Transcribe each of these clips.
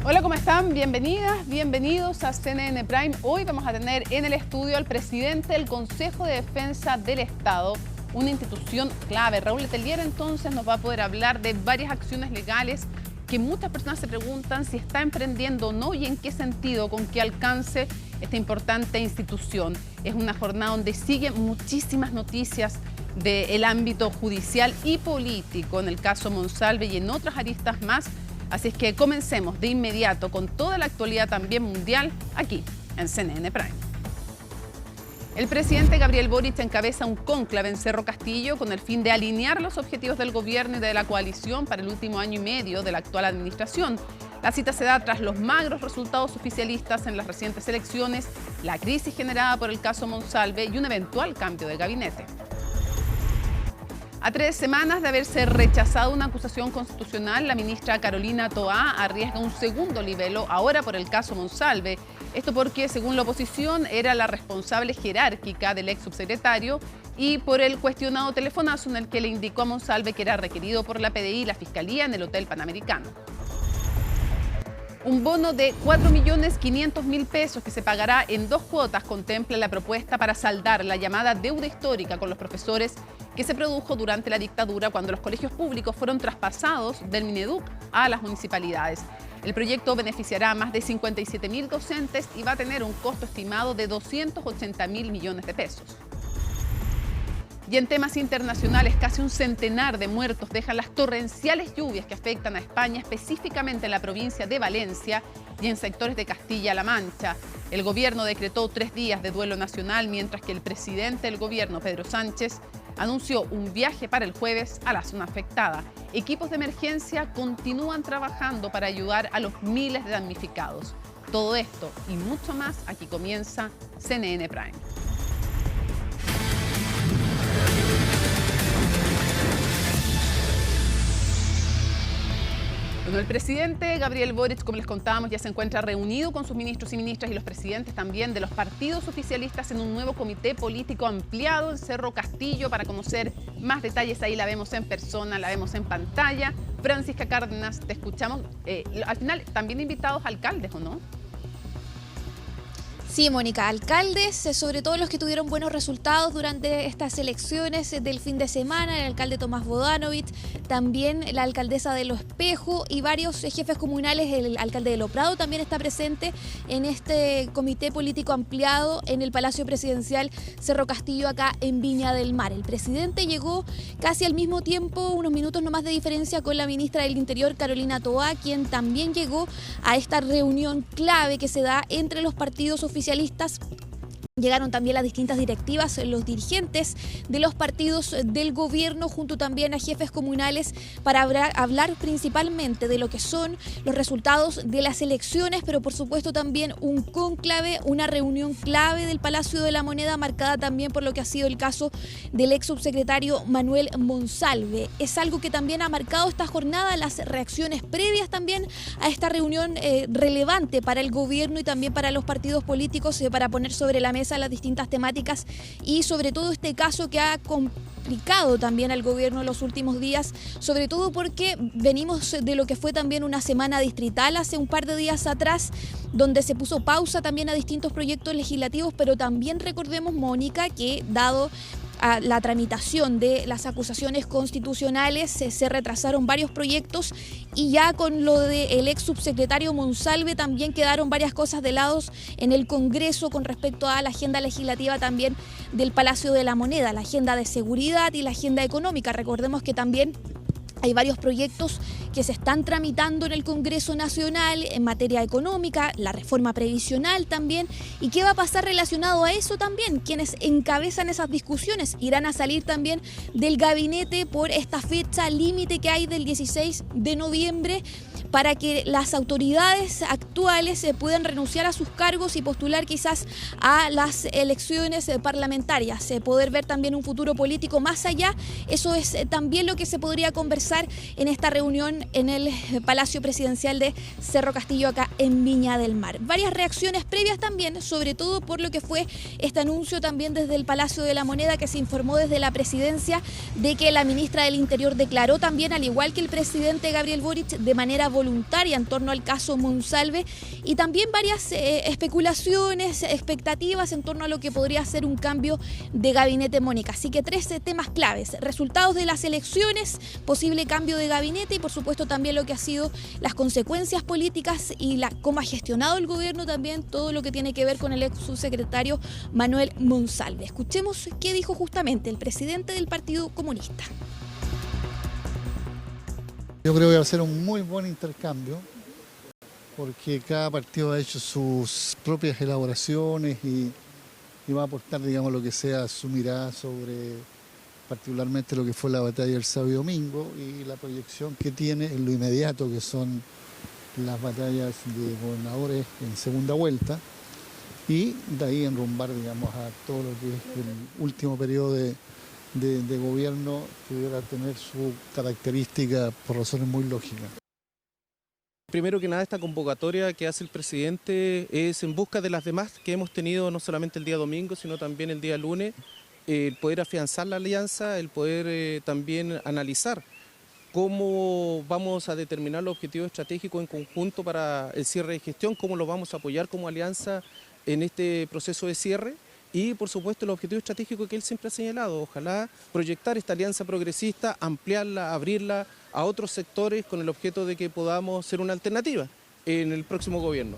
Hola, ¿cómo están? Bienvenidas, bienvenidos a CNN Prime. Hoy vamos a tener en el estudio al presidente del Consejo de Defensa del Estado, una institución clave. Raúl Letelier entonces nos va a poder hablar de varias acciones legales que muchas personas se preguntan si está emprendiendo o no y en qué sentido, con qué alcance esta importante institución. Es una jornada donde siguen muchísimas noticias del ámbito judicial y político, en el caso Monsalve y en otras aristas más. Así es que comencemos de inmediato con toda la actualidad también mundial aquí en CNN Prime. El presidente Gabriel Boric encabeza un cónclave en Cerro Castillo con el fin de alinear los objetivos del gobierno y de la coalición para el último año y medio de la actual administración. La cita se da tras los magros resultados oficialistas en las recientes elecciones, la crisis generada por el caso Monsalve y un eventual cambio de gabinete. A 3 semanas de haberse rechazado una acusación constitucional, la ministra Carolina Toá arriesga un segundo libelo, ahora por el caso Monsalve. Esto porque, según la oposición, era la responsable jerárquica del ex subsecretario y por el cuestionado telefonazo en el que le indicó a Monsalve que era requerido por la PDI y la Fiscalía en el Hotel Panamericano. Un bono de 4.500.000 pesos que se pagará en 2 cuotas contempla la propuesta para saldar la llamada deuda histórica con los profesores que se produjo durante la dictadura cuando los colegios públicos fueron traspasados del Mineduc a las municipalidades. El proyecto beneficiará a más de 57.000 docentes y va a tener un costo estimado de 280.000 millones de pesos. Y en temas internacionales, casi un centenar de muertos dejan las torrenciales lluvias que afectan a España, específicamente en la provincia de Valencia y en sectores de Castilla-La Mancha. El gobierno decretó 3 días de duelo nacional, mientras que el presidente del gobierno, Pedro Sánchez, anunció un viaje para el jueves a la zona afectada. Equipos de emergencia continúan trabajando para ayudar a los miles de damnificados. Todo esto y mucho más, aquí comienza CNN Prime. Bueno, el presidente Gabriel Boric, como les contábamos, ya se encuentra reunido con sus ministros y ministras y los presidentes también de los partidos oficialistas en un nuevo comité político ampliado en Cerro Castillo para conocer más detalles. Ahí la vemos en persona, la vemos en pantalla. Francisca Cárdenas, te escuchamos. Al final, también invitados alcaldes, ¿o no? Sí, Mónica, alcaldes, sobre todo los que tuvieron buenos resultados durante estas elecciones del fin de semana, el alcalde Tomás Bodanovich, también la alcaldesa de Lo Espejo y varios jefes comunales, el alcalde de Lo Prado también está presente en este comité político ampliado en el Palacio Presidencial Cerro Castillo, acá en Viña del Mar. El presidente llegó casi al mismo tiempo, unos minutos nomás de diferencia, con la ministra del Interior, Carolina Toá, quien también llegó a esta reunión clave que se da entre los partidos oficialistas. Llegaron también las distintas directivas, los dirigentes de los partidos del gobierno, junto también a jefes comunales, para hablar principalmente de lo que son los resultados de las elecciones, pero por supuesto también un cónclave, una reunión clave del Palacio de la Moneda, marcada también por lo que ha sido el caso del ex subsecretario Manuel Monsalve. Es algo que también ha marcado esta jornada, las reacciones previas también a esta reunión relevante para el gobierno y también para los partidos políticos, para poner sobre la mesa las distintas temáticas y sobre todo este caso que ha complicado también al gobierno en los últimos días, sobre todo porque venimos de lo que fue también una semana distrital hace un par de días atrás, donde se puso pausa también a distintos proyectos legislativos, pero también recordemos, Mónica, que dado a la tramitación de las acusaciones constitucionales se retrasaron varios proyectos y ya con lo del ex subsecretario Monsalve también quedaron varias cosas de lado en el Congreso con respecto a la agenda legislativa también del Palacio de la Moneda, la agenda de seguridad y la agenda económica. Recordemos que también hay varios proyectos que se están tramitando en el Congreso Nacional en materia económica, la reforma previsional también. ¿Y qué va a pasar relacionado a eso también? Quienes encabezan esas discusiones irán a salir también del gabinete por esta fecha límite que hay del 16 de noviembre para que las autoridades actuales puedan renunciar a sus cargos y postular quizás a las elecciones parlamentarias, poder ver también un futuro político más allá. Eso es también lo que se podría conversar en esta reunión en el Palacio Presidencial de Cerro Castillo, acá en Viña del Mar. Varias reacciones previas también, sobre todo por lo que fue este anuncio también desde el Palacio de la Moneda, que se informó desde la presidencia de que la ministra del Interior declaró también, al igual que el presidente Gabriel Boric, de manera voluntaria involuntaria en torno al caso Monsalve y también varias especulaciones, expectativas en torno a lo que podría ser un cambio de gabinete, Mónica. Así que 13 temas claves: resultados de las elecciones, posible cambio de gabinete y por supuesto también lo que ha sido las consecuencias políticas y cómo ha gestionado el gobierno también todo lo que tiene que ver con el ex subsecretario Manuel Monsalve. Escuchemos qué dijo justamente el presidente del Partido Comunista. Yo creo que va a ser un muy buen intercambio porque cada partido ha hecho sus propias elaboraciones y va a aportar, digamos, lo que sea su mirada sobre particularmente lo que fue la batalla del sábado y domingo y la proyección que tiene en lo inmediato, que son las batallas de gobernadores en segunda vuelta, y de ahí enrumbar, digamos, a todo lo que es el último periodo de gobierno que deberá tener su característica por razones muy lógicas. Primero que nada, esta convocatoria que hace el presidente es en busca de las demás que hemos tenido no solamente el día domingo, sino también el día lunes, el poder afianzar la alianza, el poder también analizar cómo vamos a determinar los objetivos estratégicos en conjunto para el cierre de gestión, cómo lo vamos a apoyar como alianza en este proceso de cierre. Y por supuesto el objetivo estratégico que él siempre ha señalado, ojalá proyectar esta alianza progresista, ampliarla, abrirla a otros sectores con el objeto de que podamos ser una alternativa en el próximo gobierno.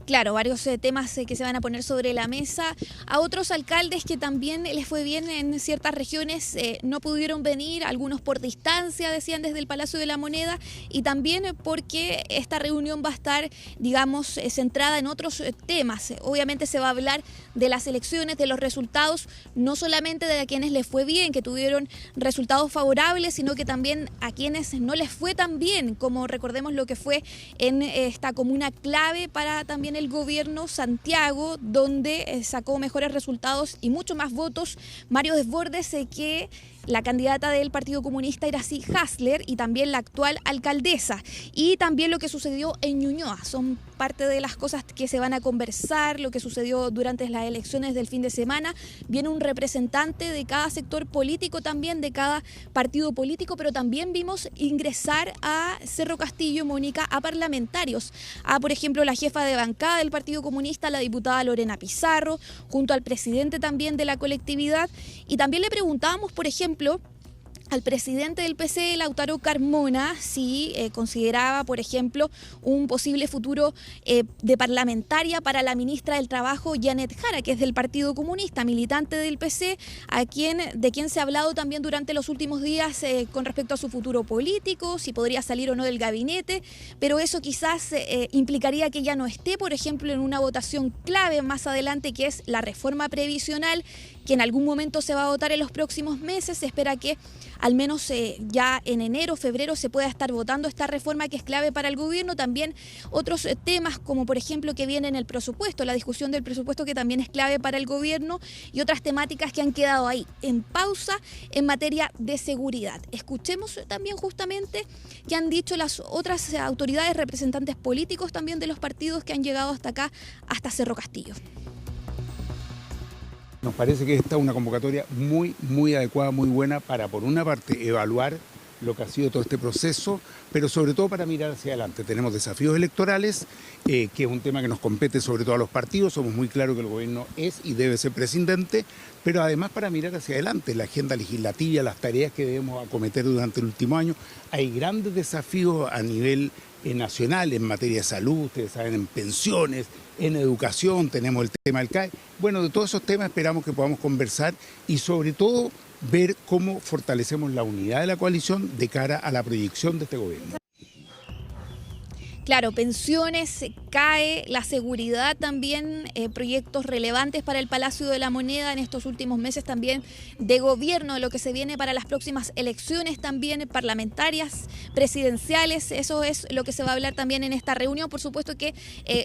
Claro, varios temas que se van a poner sobre la mesa. A otros alcaldes que también les fue bien en ciertas regiones no pudieron venir, algunos por distancia, decían desde el Palacio de la Moneda, y también porque esta reunión va a estar, digamos, centrada en otros temas. Obviamente se va a hablar de las elecciones, de los resultados, no solamente de a quienes les fue bien, que tuvieron resultados favorables, sino que también a quienes no les fue tan bien, como recordemos lo que fue en esta comuna clave para también el gobierno, Santiago, donde sacó mejores resultados y mucho más votos Mario Desbordes que la candidata del Partido Comunista Iracy Hasler y también la actual alcaldesa. Y también lo que sucedió en Ñuñoa. Son parte de las cosas que se van a conversar, lo que sucedió durante las elecciones del fin de semana. Viene un representante de cada sector político también, de cada partido político, pero también vimos ingresar a Cerro Castillo, Mónica, a parlamentarios. A, por ejemplo, la jefa de bancada del Partido Comunista, la diputada Lorena Pizarro, junto al presidente también de la colectividad. Y también le preguntábamos, por ejemplo, al presidente del PC, Lautaro Carmona, si consideraba, por ejemplo, un posible futuro de parlamentaria para la ministra del Trabajo, Janet Jara, que es del Partido Comunista, militante del PC, de quien se ha hablado también durante los últimos días con respecto a su futuro político, si podría salir o no del gabinete, pero eso quizás implicaría que ya no esté, por ejemplo, en una votación clave más adelante, que es la reforma previsional, que en algún momento se va a votar en los próximos meses. Se espera que al menos ya en enero, febrero se pueda estar votando esta reforma que es clave para el gobierno. También otros temas como por ejemplo que viene en el presupuesto, la discusión del presupuesto que también es clave para el gobierno y otras temáticas que han quedado ahí en pausa en materia de seguridad. Escuchemos también justamente qué han dicho las otras autoridades, representantes políticos también de los partidos que han llegado hasta acá, hasta Cerro Castillo. Nos parece que esta es una convocatoria muy adecuada, muy buena para, por una parte, evaluar lo que ha sido todo este proceso, pero sobre todo para mirar hacia adelante. Tenemos desafíos electorales, que es un tema que nos compete sobre todo a los partidos. Somos muy claros que el gobierno es y debe ser prescindente, pero además para mirar hacia adelante la agenda legislativa, las tareas que debemos acometer durante el último año. Hay grandes desafíos a nivel nacional en materia de salud, ustedes saben, en pensiones, en educación, tenemos el tema del CAE. Bueno, de todos esos temas esperamos que podamos conversar y sobre todo ver cómo fortalecemos la unidad de la coalición de cara a la proyección de este gobierno. Claro, pensiones, CAE, la seguridad también, proyectos relevantes para el Palacio de la Moneda en estos últimos meses también de gobierno, lo que se viene para las próximas elecciones también parlamentarias, presidenciales. Eso es lo que se va a hablar también en esta reunión. Por supuesto que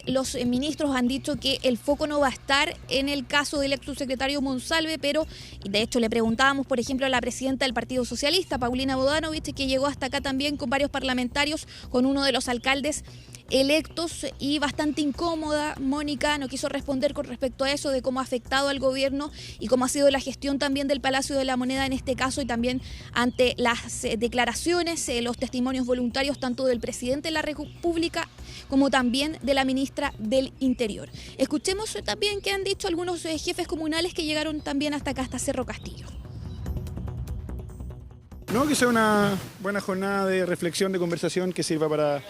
los ministros han dicho que el foco no va a estar en el caso del ex subsecretario Monsalve, pero de hecho le preguntábamos, por ejemplo, a la presidenta del Partido Socialista, Paulina Bodanovich, que llegó hasta acá también con varios parlamentarios, con uno de los alcaldes electos y bastante incómoda. Mónica no quiso responder con respecto a eso, de cómo ha afectado al gobierno y cómo ha sido la gestión también del Palacio de la Moneda en este caso, y también ante las declaraciones, los testimonios voluntarios tanto del presidente de la República como también de la ministra del Interior. Escuchemos también qué han dicho algunos jefes comunales que llegaron también hasta acá, hasta Cerro Castillo. No, que sea una buena jornada de reflexión, de conversación que sirva para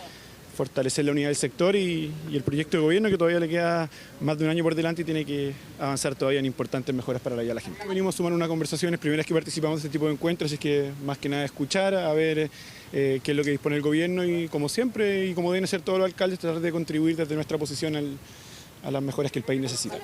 fortalecer la unidad del sector y el proyecto de gobierno, que todavía le queda más de un año por delante y tiene que avanzar todavía en importantes mejoras para la vida de la gente. Venimos a sumar una conversación, es primera vez que participamos de este tipo de encuentros, así que más que nada escuchar, a ver qué es lo que dispone el gobierno y como siempre y como deben ser todos los alcaldes, tratar de contribuir desde nuestra posición a las mejoras que el país necesita.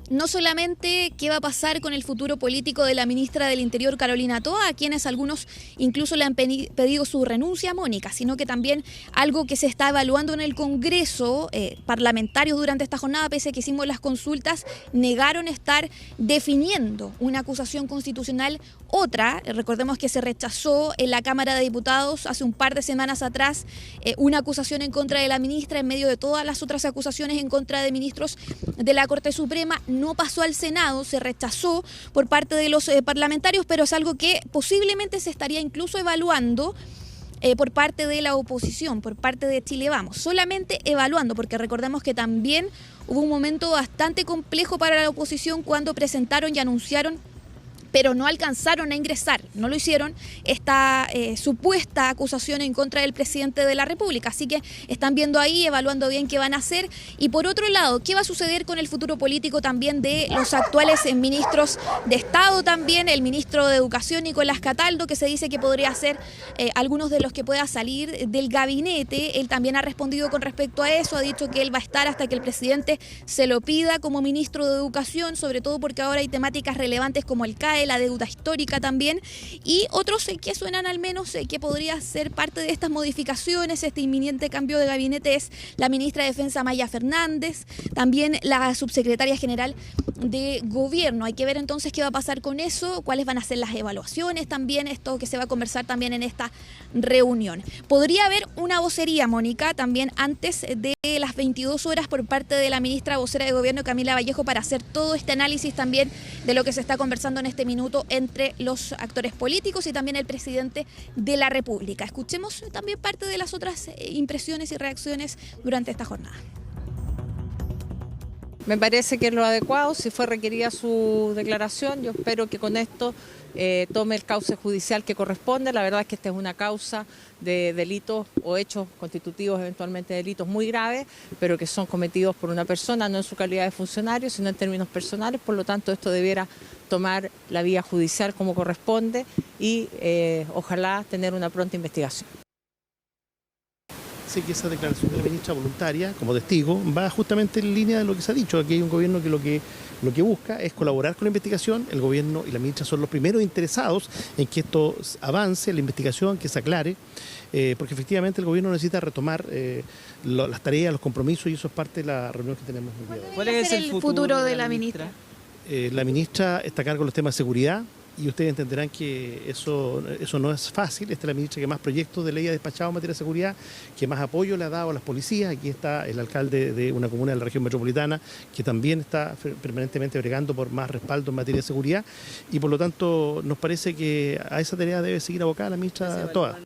No solamente qué va a pasar con el futuro político de la ministra del Interior, Carolina Toa, a quienes algunos incluso le han pedido su renuncia, Mónica, sino que también algo que se está evaluando en el Congreso. Parlamentarios durante esta jornada, pese a que hicimos las consultas, negaron estar definiendo una acusación constitucional. Otra, recordemos que se rechazó en la Cámara de Diputados hace un par de semanas atrás una acusación en contra de la ministra en medio de todas las otras acusaciones en contra de ministros de la Corte Suprema. No pasó al Senado, se rechazó por parte de los parlamentarios, pero es algo que posiblemente se estaría incluso evaluando por parte de la oposición, por parte de Chile Vamos, solamente evaluando, porque recordemos que también hubo un momento bastante complejo para la oposición cuando presentaron y anunciaron, pero no alcanzaron a ingresar, no lo hicieron, esta supuesta acusación en contra del presidente de la República. Así que están viendo ahí, evaluando bien qué van a hacer. Y por otro lado, ¿qué va a suceder con el futuro político también de los actuales ministros de Estado también? El ministro de Educación, Nicolás Cataldo, que se dice que podría ser algunos de los que pueda salir del gabinete. Él también ha respondido con respecto a eso, ha dicho que él va a estar hasta que el presidente se lo pida como ministro de Educación, sobre todo porque ahora hay temáticas relevantes como el CAE, la deuda histórica también, y otros que suenan al menos que podría ser parte de estas modificaciones, este inminente cambio de gabinete, es la ministra de Defensa Maya Fernández, también la subsecretaria general de Gobierno. Hay que ver entonces qué va a pasar con eso, cuáles van a ser las evaluaciones también, esto que se va a conversar también en esta reunión. Podría haber una vocería, Mónica, también antes de las 22 horas por parte de la ministra vocera de Gobierno, Camila Vallejo, para hacer todo este análisis también de lo que se está conversando en este minuto entre los actores políticos y también el presidente de la República. Escuchemos también parte de las otras impresiones y reacciones durante esta jornada. Me parece que es lo adecuado, si fue requerida su declaración, yo espero que con esto tome el cauce judicial que corresponde. La verdad es que esta es una causa de delitos o hechos constitutivos, eventualmente delitos muy graves, pero que son cometidos por una persona, no en su calidad de funcionario, sino en términos personales. Por lo tanto, esto debiera tomar la vía judicial como corresponde y ojalá tener una pronta investigación. Sé que esa declaración de la ministra voluntaria, como testigo, va justamente en línea de lo que se ha dicho. Aquí hay un gobierno que lo que busca es colaborar con la investigación. El gobierno y la ministra son los primeros interesados en que esto avance, la investigación, que se aclare, porque efectivamente el gobierno necesita retomar las tareas, los compromisos, y eso es parte de la reunión que tenemos el día de hoy. ¿Cuál es el futuro de la ministra? La ministra está a cargo de los temas de seguridad. Y ustedes entenderán que eso no es fácil. Esta es la ministra que más proyectos de ley ha despachado en materia de seguridad, que más apoyo le ha dado a las policías. Aquí está el alcalde de una comuna de la región metropolitana, que también está permanentemente bregando por más respaldo en materia de seguridad. Y por lo tanto nos parece que a esa tarea debe seguir abocada la ministra Toa.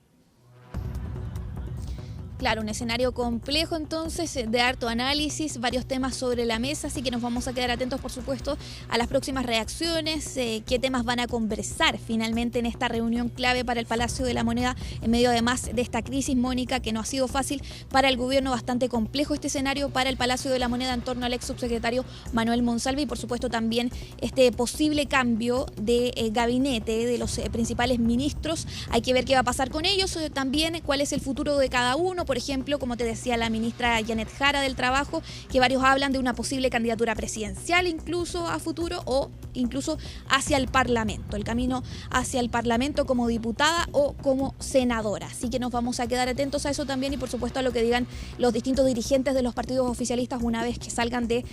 Claro, un escenario complejo entonces, de harto análisis, varios temas sobre la mesa, así que nos vamos a quedar atentos, por supuesto, a las próximas reacciones, qué temas van a conversar finalmente en esta reunión clave para el Palacio de la Moneda, en medio además de esta crisis, Mónica, que no ha sido fácil para el gobierno, bastante complejo este escenario para el Palacio de la Moneda en torno al ex subsecretario Manuel Monsalve y por supuesto también este posible cambio de gabinete de los principales ministros. Hay que ver qué va a pasar con ellos, también cuál es el futuro de cada uno. Por ejemplo, como te decía la ministra Janet Jara del Trabajo, que varios hablan de una posible candidatura presidencial incluso a futuro o incluso hacia el Parlamento, el camino hacia el Parlamento como diputada o como senadora. Así que nos vamos a quedar atentos a eso también y por supuesto a lo que digan los distintos dirigentes de los partidos oficialistas una vez que salgan del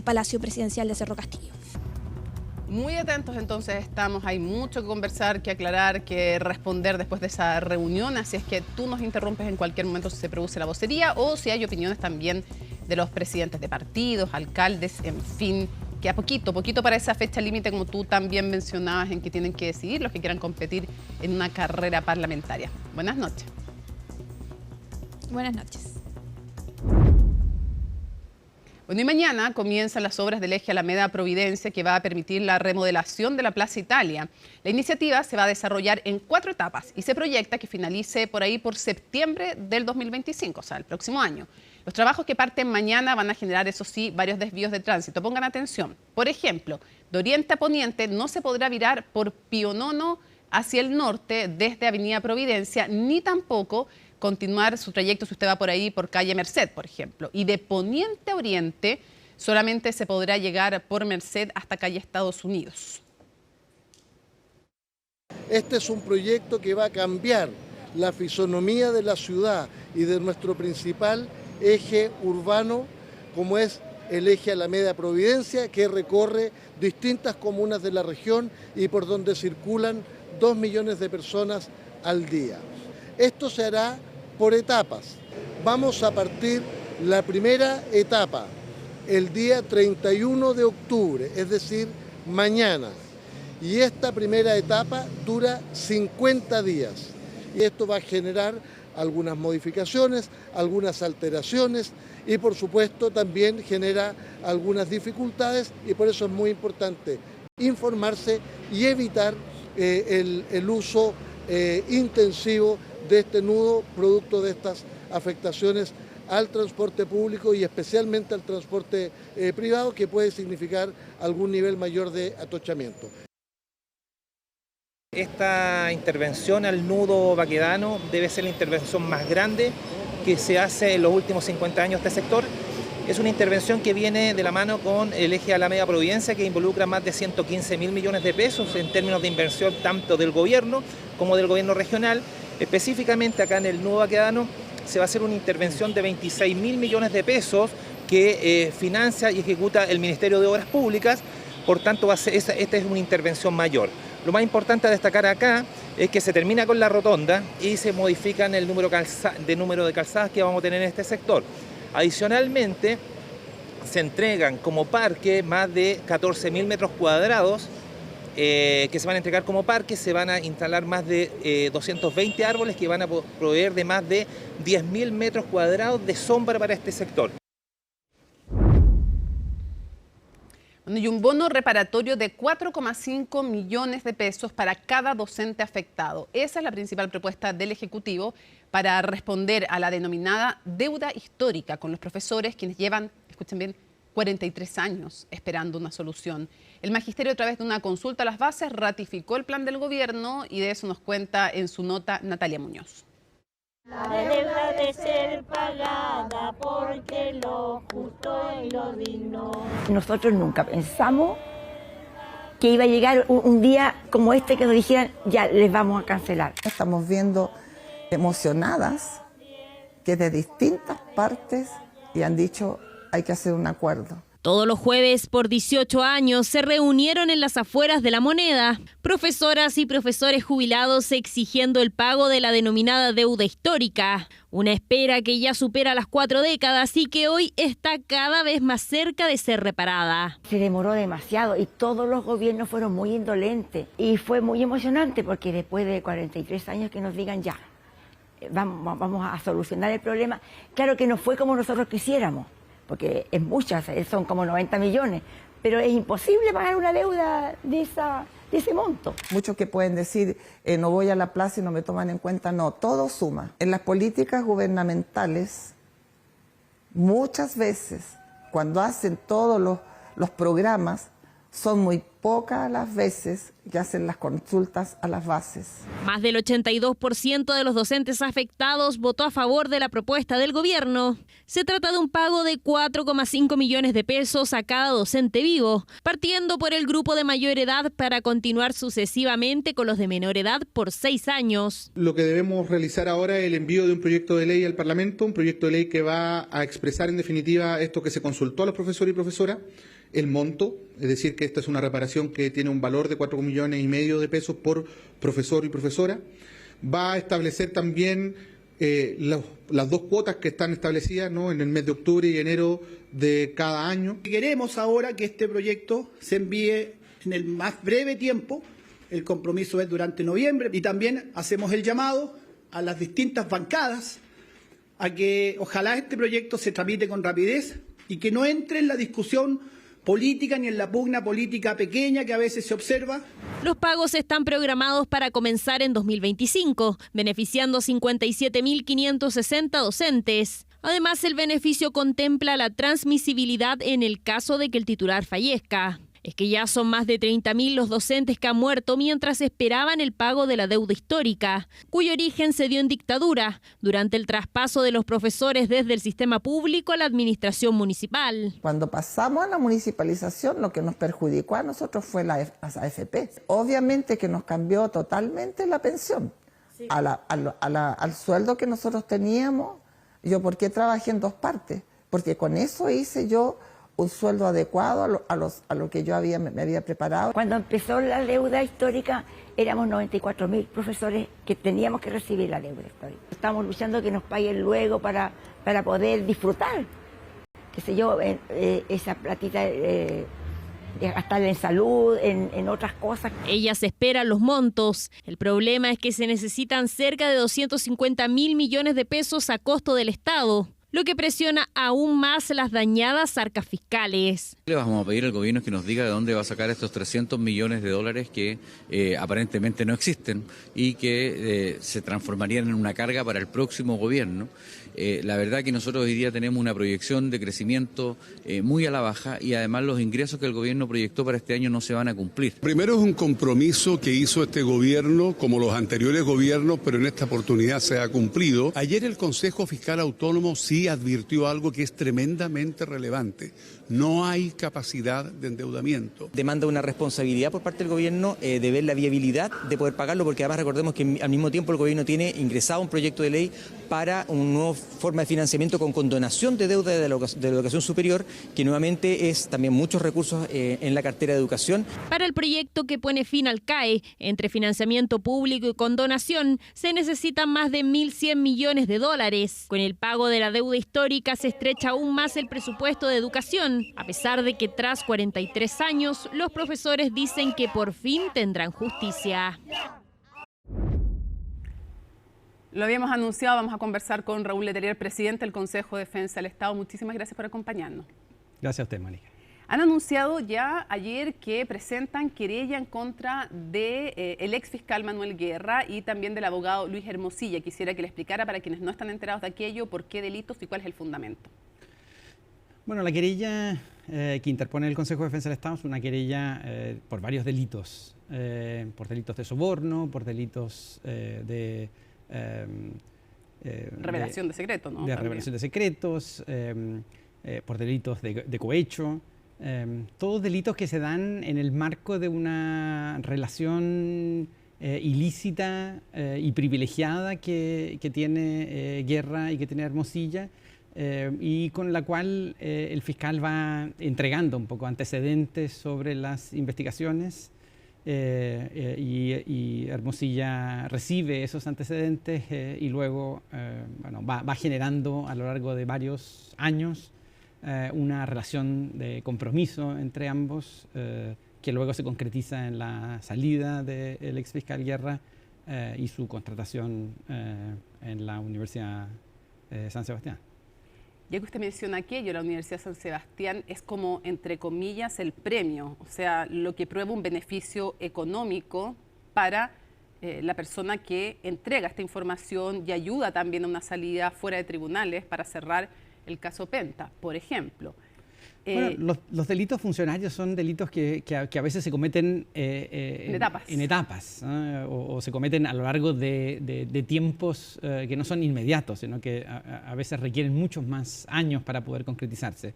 Palacio Presidencial de Cerro Castillo. Muy atentos entonces estamos, hay mucho que conversar, que aclarar, que responder después de esa reunión, así es que tú nos interrumpes en cualquier momento si se produce la vocería o si hay opiniones también de los presidentes de partidos, alcaldes, en fin, que a poquito para esa fecha límite, como tú también mencionabas, en que tienen que decidir los que quieran competir en una carrera parlamentaria. Buenas noches. Buenas noches. Bueno, y mañana comienzan las obras del eje Alameda Providencia, que va a permitir la remodelación de la Plaza Italia. La iniciativa se va a desarrollar en 4 etapas y se proyecta que finalice por ahí por septiembre del 2025, o sea, el próximo año. Los trabajos que parten mañana van a generar, eso sí, varios desvíos de tránsito. Pongan atención. Por ejemplo, de oriente a poniente no se podrá virar por Pío Nono hacia el norte desde Avenida Providencia, ni tampoco continuar su trayecto si usted va por ahí por calle Merced, por ejemplo. Y de poniente a oriente solamente se podrá llegar por Merced hasta calle Estados Unidos. Este es un proyecto que va a cambiar la fisonomía de la ciudad y de nuestro principal eje urbano, como es el eje Alameda Providencia, que recorre distintas comunas de la región y por donde circulan 2 millones de personas al día. Esto se hará por etapas. Vamos a partir la primera etapa el día 31 de octubre, es decir, mañana. Y esta primera etapa dura 50 días. Y esto va a generar algunas modificaciones, algunas alteraciones y por supuesto también genera algunas dificultades y por eso es muy importante informarse y evitar el uso intensivo de este nudo producto de estas afectaciones al transporte público y especialmente al transporte privado, que puede significar algún nivel mayor de atochamiento. Esta intervención al nudo baquedano debe ser la intervención más grande que se hace en los últimos 50 años de este sector. Es una intervención que viene de la mano con el eje Alameda Providencia, que involucra más de 115.000 millones de pesos en términos de inversión tanto del gobierno como del gobierno regional. Específicamente acá en el nudo baquedano se va a hacer una intervención de 26.000 millones de pesos que financia y ejecuta el Ministerio de Obras Públicas. Por tanto, esta es una intervención mayor. Lo más importante a destacar acá es que se termina con la rotonda y se modifican el número de calzadas que vamos a tener en este sector. Adicionalmente, se entregan como parque más de 14.000 metros cuadrados que se van a entregar como parque. Se van a instalar más de 220 árboles que van a proveer de más de 10.000 metros cuadrados de sombra para este sector. Y un bono reparatorio de 4,5 millones de pesos para cada docente afectado. Esa es la principal propuesta del Ejecutivo para responder a la denominada deuda histórica con los profesores, quienes llevan, escuchen bien, 43 años esperando una solución. El Magisterio, a través de una consulta a las bases, ratificó el plan del gobierno y de eso nos cuenta en su nota Natalia Muñoz. La deuda de ser pagada porque lo justo y lo digno. Nosotros nunca pensamos que iba a llegar un día como este que nos dijeran ya les vamos a cancelar. Estamos viendo emocionadas que de distintas partes y han dicho hay que hacer un acuerdo. Todos los jueves por 18 años se reunieron en las afueras de La Moneda profesoras y profesores jubilados exigiendo el pago de la denominada deuda histórica, una espera que ya supera las 4 décadas y que hoy está cada vez más cerca de ser reparada. Se demoró demasiado y todos los gobiernos fueron muy indolentes y fue muy emocionante porque después de 43 años que nos digan ya, vamos a solucionar el problema. Claro que no fue como nosotros quisiéramos, porque es muchas, son como 90 millones, pero es imposible pagar una deuda de ese monto. Muchos que pueden decir, no voy a la plaza y no me toman en cuenta, no, todo suma. En las políticas gubernamentales, muchas veces, cuando hacen todos los programas, son muy pocas las veces que hacen las consultas a las bases. Más del 82% de los docentes afectados votó a favor de la propuesta del gobierno. Se trata de un pago de 4,5 millones de pesos a cada docente vivo, partiendo por el grupo de mayor edad para continuar sucesivamente con los de menor edad por 6 años. Lo que debemos realizar ahora es el envío de un proyecto de ley al Parlamento, un proyecto de ley que va a expresar en definitiva esto que se consultó a los profesores y profesoras, el monto, es decir, que esta es una reparación que tiene un valor de 4,5 millones de pesos por profesor y profesora. Va a establecer también las dos cuotas que están establecidas, ¿no?, en el mes de octubre y enero de cada año. Queremos ahora que este proyecto se envíe en el más breve tiempo. El compromiso es durante noviembre y también hacemos el llamado a las distintas bancadas a que ojalá este proyecto se tramite con rapidez y que no entre en la discusión política ni en la pugna política pequeña que a veces se observa. Los pagos están programados para comenzar en 2025, beneficiando a 57.560 docentes. Además, el beneficio contempla la transmisibilidad en el caso de que el titular fallezca. Es que ya son más de 30.000 los docentes que han muerto mientras esperaban el pago de la deuda histórica, cuyo origen se dio en dictadura, durante el traspaso de los profesores desde el sistema público a la administración municipal. Cuando pasamos a la municipalización, lo que nos perjudicó a nosotros fue las AFP. Obviamente que nos cambió totalmente la pensión, sí, al sueldo que nosotros teníamos. Yo, ¿por qué trabajé en dos partes? Porque con eso hice yo un sueldo adecuado a lo que yo me había preparado. Cuando empezó la deuda histórica, éramos 94.000 profesores que teníamos que recibir la deuda histórica. Estamos luchando que nos paguen luego para poder disfrutar, qué sé yo, esa platita, gastarla en salud, en otras cosas. Ellas esperan los montos. El problema es que se necesitan cerca de 250.000 millones de pesos a costo del Estado, lo que presiona aún más las dañadas arcas fiscales. Le vamos a pedir al gobierno que nos diga de dónde va a sacar estos 300 millones de dólares que aparentemente no existen y que se transformarían en una carga para el próximo gobierno. La verdad que nosotros hoy día tenemos una proyección de crecimiento muy a la baja y además los ingresos que el gobierno proyectó para este año no se van a cumplir. Primero es un compromiso que hizo este gobierno como los anteriores gobiernos, pero en esta oportunidad se ha cumplido. Ayer el Consejo Fiscal Autónomo sí advirtió algo que es tremendamente relevante. No hay capacidad de endeudamiento. Demanda una responsabilidad por parte del gobierno de ver la viabilidad de poder pagarlo, porque además recordemos que al mismo tiempo el gobierno tiene ingresado un proyecto de ley para una nueva forma de financiamiento con condonación de deuda de la educación superior, que nuevamente es también muchos recursos en la cartera de educación. Para el proyecto que pone fin al CAE, entre financiamiento público y condonación, se necesitan más de 1.100 millones de dólares. Con el pago de la deuda histórica se estrecha aún más el presupuesto de educación, a pesar de que tras 43 años, los profesores dicen que por fin tendrán justicia. Lo habíamos anunciado, vamos a conversar con Raúl Letelier, presidente del Consejo de Defensa del Estado. Muchísimas gracias por acompañarnos. Gracias a usted, Mónica. Han anunciado ya ayer que presentan querella en contra de el ex fiscal Manuel Guerra y también del abogado Luis Hermosilla. Quisiera que le explicara para quienes no están enterados de aquello, por qué delitos y cuál es el fundamento. Bueno, la querella que interpone el Consejo de Defensa del Estado es una querella por varios delitos. Por delitos de soborno, por delitos de revelación de secretos, ¿no? De revelación de secretos, por delitos de cohecho, todos delitos que se dan en el marco de una relación ilícita y privilegiada que tiene Guerra y que tiene Hermosilla, y con la cual el fiscal va entregando un poco antecedentes sobre las investigaciones. Y Hermosilla recibe esos antecedentes y luego bueno, va generando a lo largo de varios años una relación de compromiso entre ambos que luego se concretiza en la salida del exfiscal Guerra y su contratación en la Universidad San Sebastián. Ya que usted menciona aquello, la Universidad San Sebastián es como, entre comillas, el premio, o sea, lo que prueba un beneficio económico para la persona que entrega esta información y ayuda también a una salida fuera de tribunales para cerrar el caso Penta, por ejemplo. Bueno, los delitos funcionarios son delitos que a veces se cometen en etapas, ¿no? o se cometen a lo largo de tiempos que no son inmediatos, sino que a veces requieren muchos más años para poder concretizarse,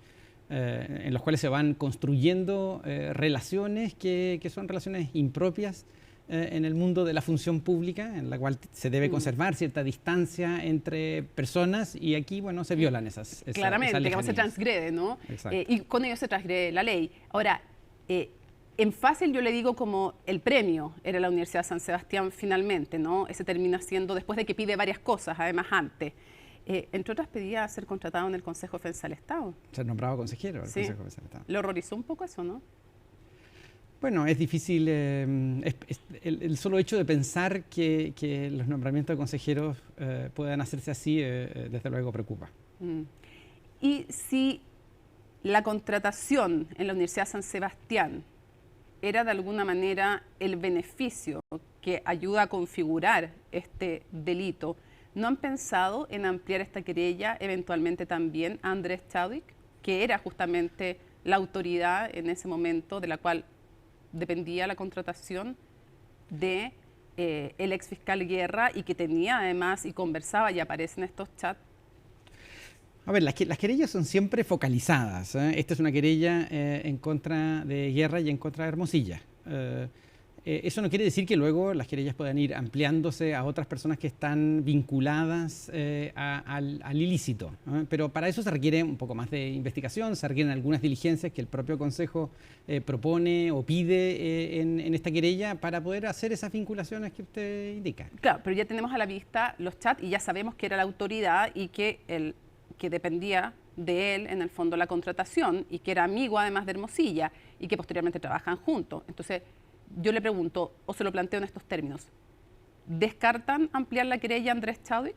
en los cuales se van construyendo relaciones que son relaciones impropias en el mundo de la función pública, en la cual se debe conservar cierta distancia entre personas, y aquí, bueno, se violan esas claramente, digamos, se transgrede, ¿no? Y con ello se transgrede la ley. Ahora, en fácil yo le digo como el premio era la Universidad de San Sebastián finalmente, ¿no? Ese termina siendo, después de que pide varias cosas, además antes. Entre otras pedía ser contratado en el Consejo de Defensa del Estado. Ser nombrado consejero del Sí. Consejo de Defensa del Estado. Le horrorizó un poco eso, ¿no? Bueno, es difícil, el solo hecho de pensar que los nombramientos de consejeros puedan hacerse así, desde luego preocupa. Y si la contratación en la Universidad de San Sebastián era de alguna manera el beneficio que ayuda a configurar este delito, ¿no han pensado en ampliar esta querella eventualmente también a Andrés Chadwick, que era justamente la autoridad en ese momento de la cual dependía la contratación de el ex fiscal Guerra, y que tenía además y conversaba y aparece en estos chats? A ver, las querellas son siempre focalizadas. Esta es una querella en contra de Guerra y en contra de Hermosilla. Eso no quiere decir que luego las querellas puedan ir ampliándose a otras personas que están vinculadas al ilícito, pero para eso se requiere un poco más de investigación, se requieren algunas diligencias que el propio Consejo propone o pide en esta querella para poder hacer esas vinculaciones que usted indica. Claro, pero ya tenemos a la vista los chats y ya sabemos que era la autoridad y que dependía de él en el fondo la contratación, y que era amigo además de Hermosilla y que posteriormente trabajan juntos. Entonces, yo le pregunto, o se lo planteo en estos términos, ¿descartan ampliar la querella a Andrés Chadwick?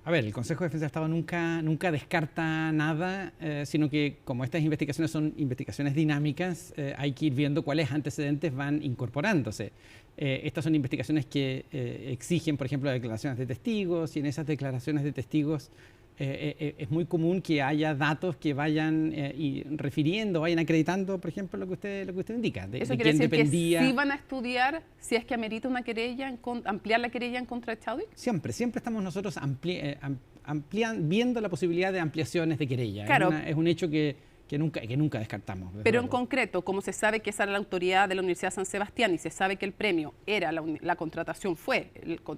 A ver, el Consejo de Defensa del Estado nunca descarta nada, sino que como estas investigaciones son investigaciones dinámicas, hay que ir viendo cuáles antecedentes van incorporándose. Estas son investigaciones que exigen, por ejemplo, declaraciones de testigos, y en esas declaraciones de testigos es muy común que haya datos que vayan refiriendo, vayan acreditando, por ejemplo, lo que usted indica, de ¿Eso de quiere quién decir dependía. que sí van a estudiar si es que amerita una querella, ampliar la querella en contra de Chadwick? Siempre estamos nosotros viendo la posibilidad de ampliaciones de querella. Claro. Es un hecho que nunca descartamos. Pero en concreto, como se sabe que esa era la autoridad de la Universidad de San Sebastián y se sabe que el premio era la contratación,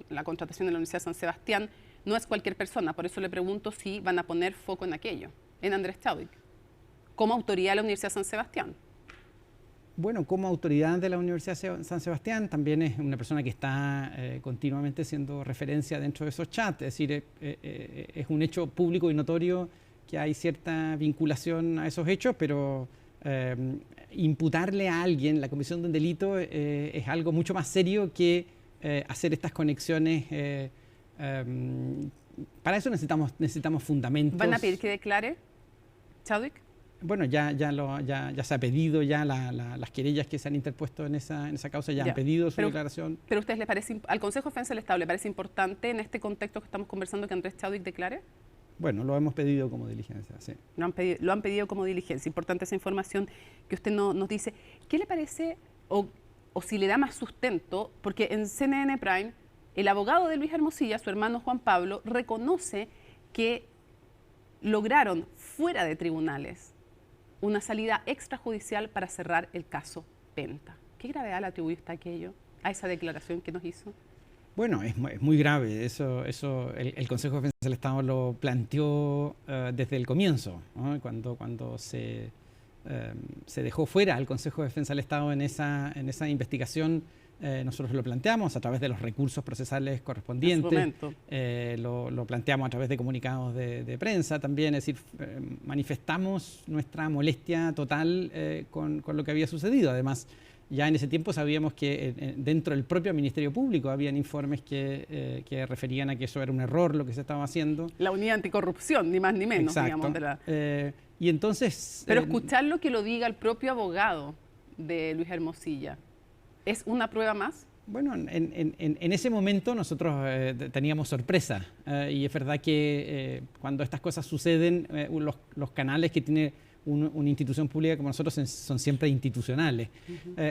la contratación de la Universidad de San Sebastián, no es cualquier persona. Por eso le pregunto si van a poner foco en aquello, en Andrés Chadwick, como autoridad de la Universidad de San Sebastián. Bueno, como autoridad de la Universidad de San Sebastián, también es una persona que está continuamente siendo referencia dentro de esos chats. Es decir, es un hecho público y notorio que hay cierta vinculación a esos hechos, pero imputarle a alguien la comisión de un delito es algo mucho más serio que hacer estas conexiones. Para eso necesitamos fundamentos. ¿Van a pedir que declare Chadwick? Bueno, ya se ha pedido, las querellas que se han interpuesto en esa causa ya han pedido su declaración. ¿Pero a ustedes le parece, al Consejo de Defensa del Estado, le parece importante en este contexto que estamos conversando que Andrés Chadwick declare? Bueno, lo hemos pedido como diligencia, sí. Lo han pedido como diligencia. Importante esa información que usted nos dice. ¿Qué le parece o si le da más sustento? Porque en CNN Prime, el abogado de Luis Hermosilla, su hermano Juan Pablo, reconoce que lograron fuera de tribunales una salida extrajudicial para cerrar el caso Penta. ¿Qué gravedad le atribuye usted a aquello, a esa declaración que nos hizo? Bueno, es muy grave. Eso el Consejo de Defensa del Estado lo planteó desde el comienzo, ¿no? Cuando se dejó fuera al Consejo de Defensa del Estado en esa investigación. Nosotros lo planteamos a través de los recursos procesales correspondientes, lo planteamos a través de comunicados de prensa también, es decir, manifestamos nuestra molestia total con lo que había sucedido. Además, ya en ese tiempo sabíamos que dentro del propio Ministerio Público habían informes que referían a que eso era un error lo que se estaba haciendo. La unidad anticorrupción, ni más ni menos, exacto, digamos. Y entonces... Pero escuchar lo que lo diga el propio abogado de Luis Hermosilla, ¿es una prueba más? Bueno, en ese momento nosotros teníamos sorpresa y es verdad que cuando estas cosas suceden, los canales que tiene una institución pública como nosotros son siempre institucionales.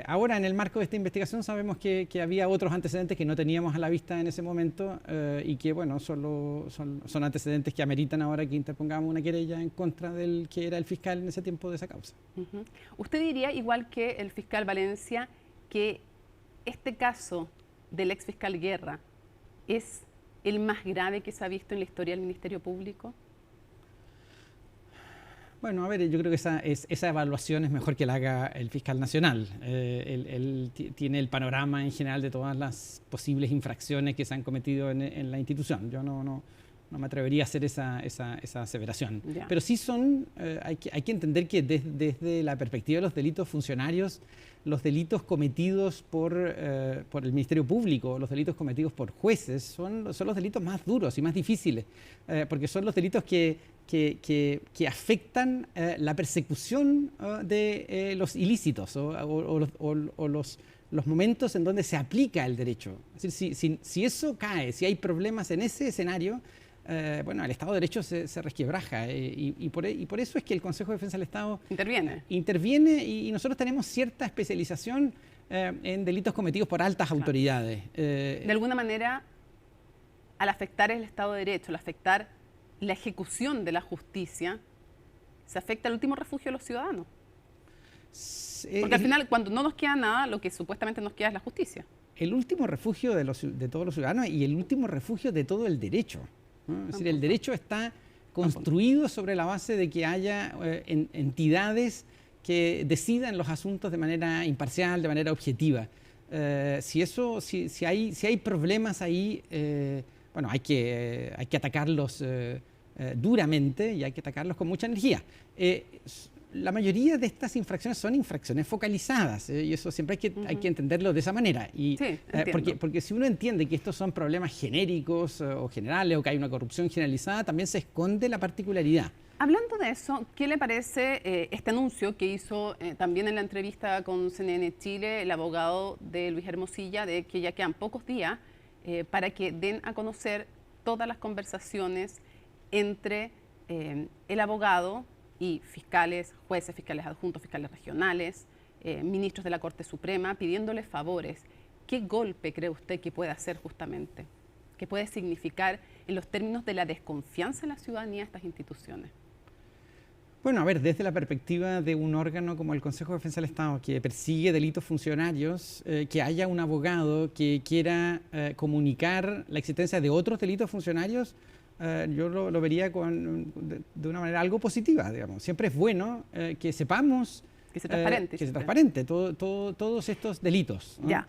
Ahora, en el marco de esta investigación, sabemos que había otros antecedentes que no teníamos a la vista en ese momento y que, bueno, son antecedentes que ameritan ahora que interpongamos una querella en contra del que era el fiscal en ese tiempo de esa causa. ¿Usted diría, igual que el fiscal Valencia, que este caso del ex fiscal Guerra es el más grave que se ha visto en la historia del Ministerio Público? Bueno, a ver, yo creo que esa evaluación es mejor que la haga el fiscal nacional. Él tiene el panorama en general de todas las posibles infracciones que se han cometido en la institución. Yo no me atrevería a hacer esa aseveración. Ya. Pero sí hay que entender que desde la perspectiva de los delitos funcionarios, los delitos cometidos por el Ministerio Público, los delitos cometidos por jueces, son los delitos más duros y más difíciles, porque son los delitos que afectan la persecución de los ilícitos o los momentos en donde se aplica el derecho. Es decir, si eso cae, si hay problemas en ese escenario, bueno, el Estado de Derecho se resquebraja y por eso es que el Consejo de Defensa del Estado interviene y nosotros tenemos cierta especialización en delitos cometidos por altas autoridades. De alguna manera, al afectar el Estado de Derecho, al afectar la ejecución de la justicia, se afecta el último refugio de los ciudadanos. Porque al final, cuando no nos queda nada, lo que supuestamente nos queda es la justicia. El último refugio de todos los ciudadanos y el último refugio de todo el derecho, ¿no? Es decir, el derecho está construido sobre la base de que haya entidades que decidan los asuntos de manera imparcial, de manera objetiva. Si hay problemas ahí, bueno, hay que atacarlos duramente y hay que atacarlos con mucha energía. La mayoría de estas infracciones son infracciones focalizadas y eso siempre hay que entenderlo de esa manera. Y, sí, porque si uno entiende que estos son problemas genéricos o generales o que hay una corrupción generalizada, también se esconde la particularidad. Hablando de eso, ¿qué le parece este anuncio que hizo también en la entrevista con CNN Chile el abogado de Luis Hermosilla, de que ya quedan pocos días para que den a conocer todas las conversaciones entre el abogado y fiscales, jueces, fiscales adjuntos, fiscales regionales, ministros de la Corte Suprema, pidiéndole favores? ¿Qué golpe cree usted que puede hacer justamente? ¿Qué puede significar en los términos de la desconfianza en la ciudadanía de estas instituciones? Bueno, a ver, desde la perspectiva de un órgano como el Consejo de Defensa del Estado que persigue delitos funcionarios, que haya un abogado que quiera comunicar la existencia de otros delitos funcionarios, yo lo vería de una manera algo positiva, digamos. Siempre es bueno que sepamos que sea transparente, todos estos delitos, ¿no? Ya.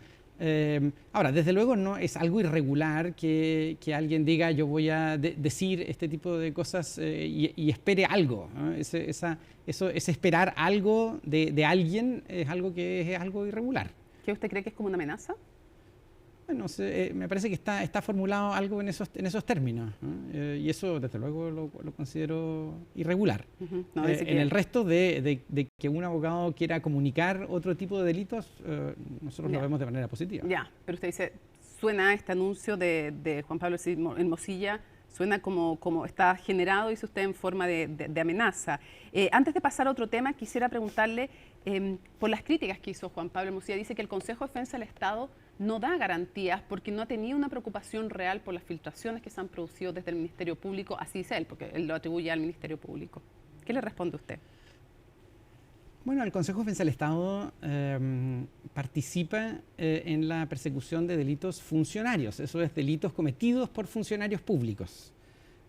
Ahora, desde luego no es algo irregular que alguien diga yo voy a decir este tipo de cosas y espere algo, ¿no? Ese esperar algo de alguien es algo irregular. ¿Qué usted cree que es como una amenaza? Bueno, me parece que está formulado algo en esos términos, ¿no? Y eso desde luego lo considero irregular. En el resto de que un abogado quiera comunicar otro tipo de delitos, nosotros lo vemos de manera positiva. Ya, pero usted dice, suena este anuncio de Juan Pablo Hermosilla, suena como está generado, dice usted, en forma de amenaza. Antes de pasar a otro tema, quisiera preguntarle por las críticas que hizo Juan Pablo Hermosilla. Dice que el Consejo de Defensa del Estado no da garantías porque no ha tenido una preocupación real por las filtraciones que se han producido desde el Ministerio Público, así dice él, porque él lo atribuye al Ministerio Público. ¿Qué le responde usted? Bueno, el Consejo de Defensa del Estado participa en la persecución de delitos funcionarios, eso es, delitos cometidos por funcionarios públicos.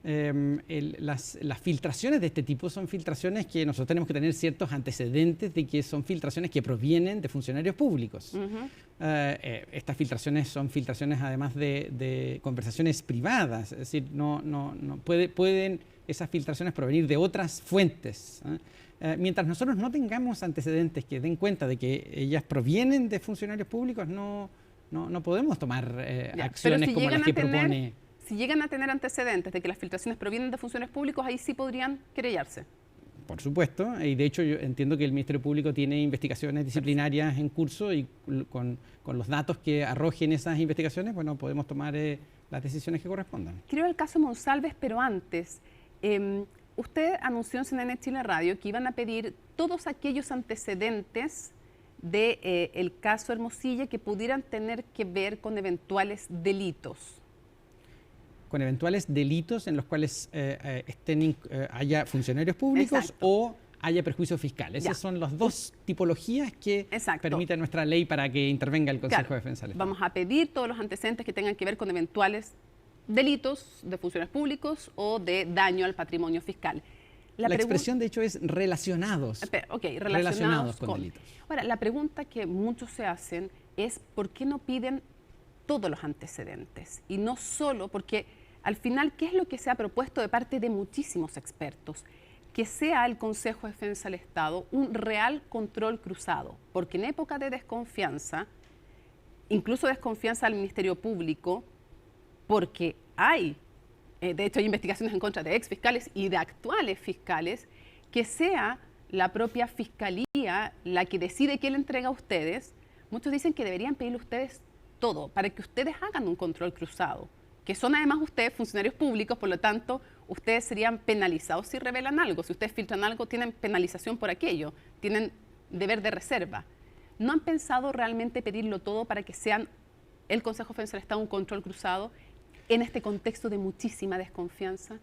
Las filtraciones de este tipo son filtraciones que nosotros tenemos que tener ciertos antecedentes de que son filtraciones que provienen de funcionarios públicos. Estas filtraciones son filtraciones además de conversaciones privadas, es decir, pueden esas filtraciones provenir de otras fuentes. Mientras nosotros no tengamos antecedentes que den cuenta de que ellas provienen de funcionarios públicos, no podemos tomar acciones como las que propone. Si llegan a tener antecedentes de que las filtraciones provienen de funcionarios públicos, ahí sí podrían querellarse. Por supuesto, y de hecho yo entiendo que el Ministerio Público tiene investigaciones disciplinarias en curso y con los datos que arrojen esas investigaciones, bueno, podemos tomar las decisiones que correspondan. Quiero el caso Monsalves, pero antes, usted anunció en CNN Chile Radio que iban a pedir todos aquellos antecedentes del caso Hermosilla que pudieran tener que ver con eventuales delitos. Con eventuales delitos en los cuales haya funcionarios públicos. Exacto. O haya perjuicio fiscal. Esas son las dos tipologías que permite nuestra ley para que intervenga el Consejo de Defensa del Estado. Vamos a pedir todos los antecedentes que tengan que ver con eventuales delitos de funcionarios públicos o de daño al patrimonio fiscal. La expresión, de hecho, es relacionados. Relacionados con delitos. Ahora, la pregunta que muchos se hacen es ¿por qué no piden todos los antecedentes? Y no solo porque al final, ¿qué es lo que se ha propuesto de parte de muchísimos expertos? Que sea el Consejo de Defensa del Estado un real control cruzado, porque en época de desconfianza, incluso desconfianza al Ministerio Público, porque hay, de hecho hay investigaciones en contra de ex fiscales y de actuales fiscales, que sea la propia Fiscalía la que decide qué le entrega a ustedes. Muchos dicen que deberían pedirle a ustedes todo, para que ustedes hagan un control cruzado, que son además ustedes funcionarios públicos, por lo tanto, ustedes serían penalizados si revelan algo. Si ustedes filtran algo, tienen penalización por aquello, tienen deber de reserva. ¿No han pensado realmente pedirlo todo para que sean el Consejo de Defensa del Estado un control cruzado en este contexto de muchísima desconfianza?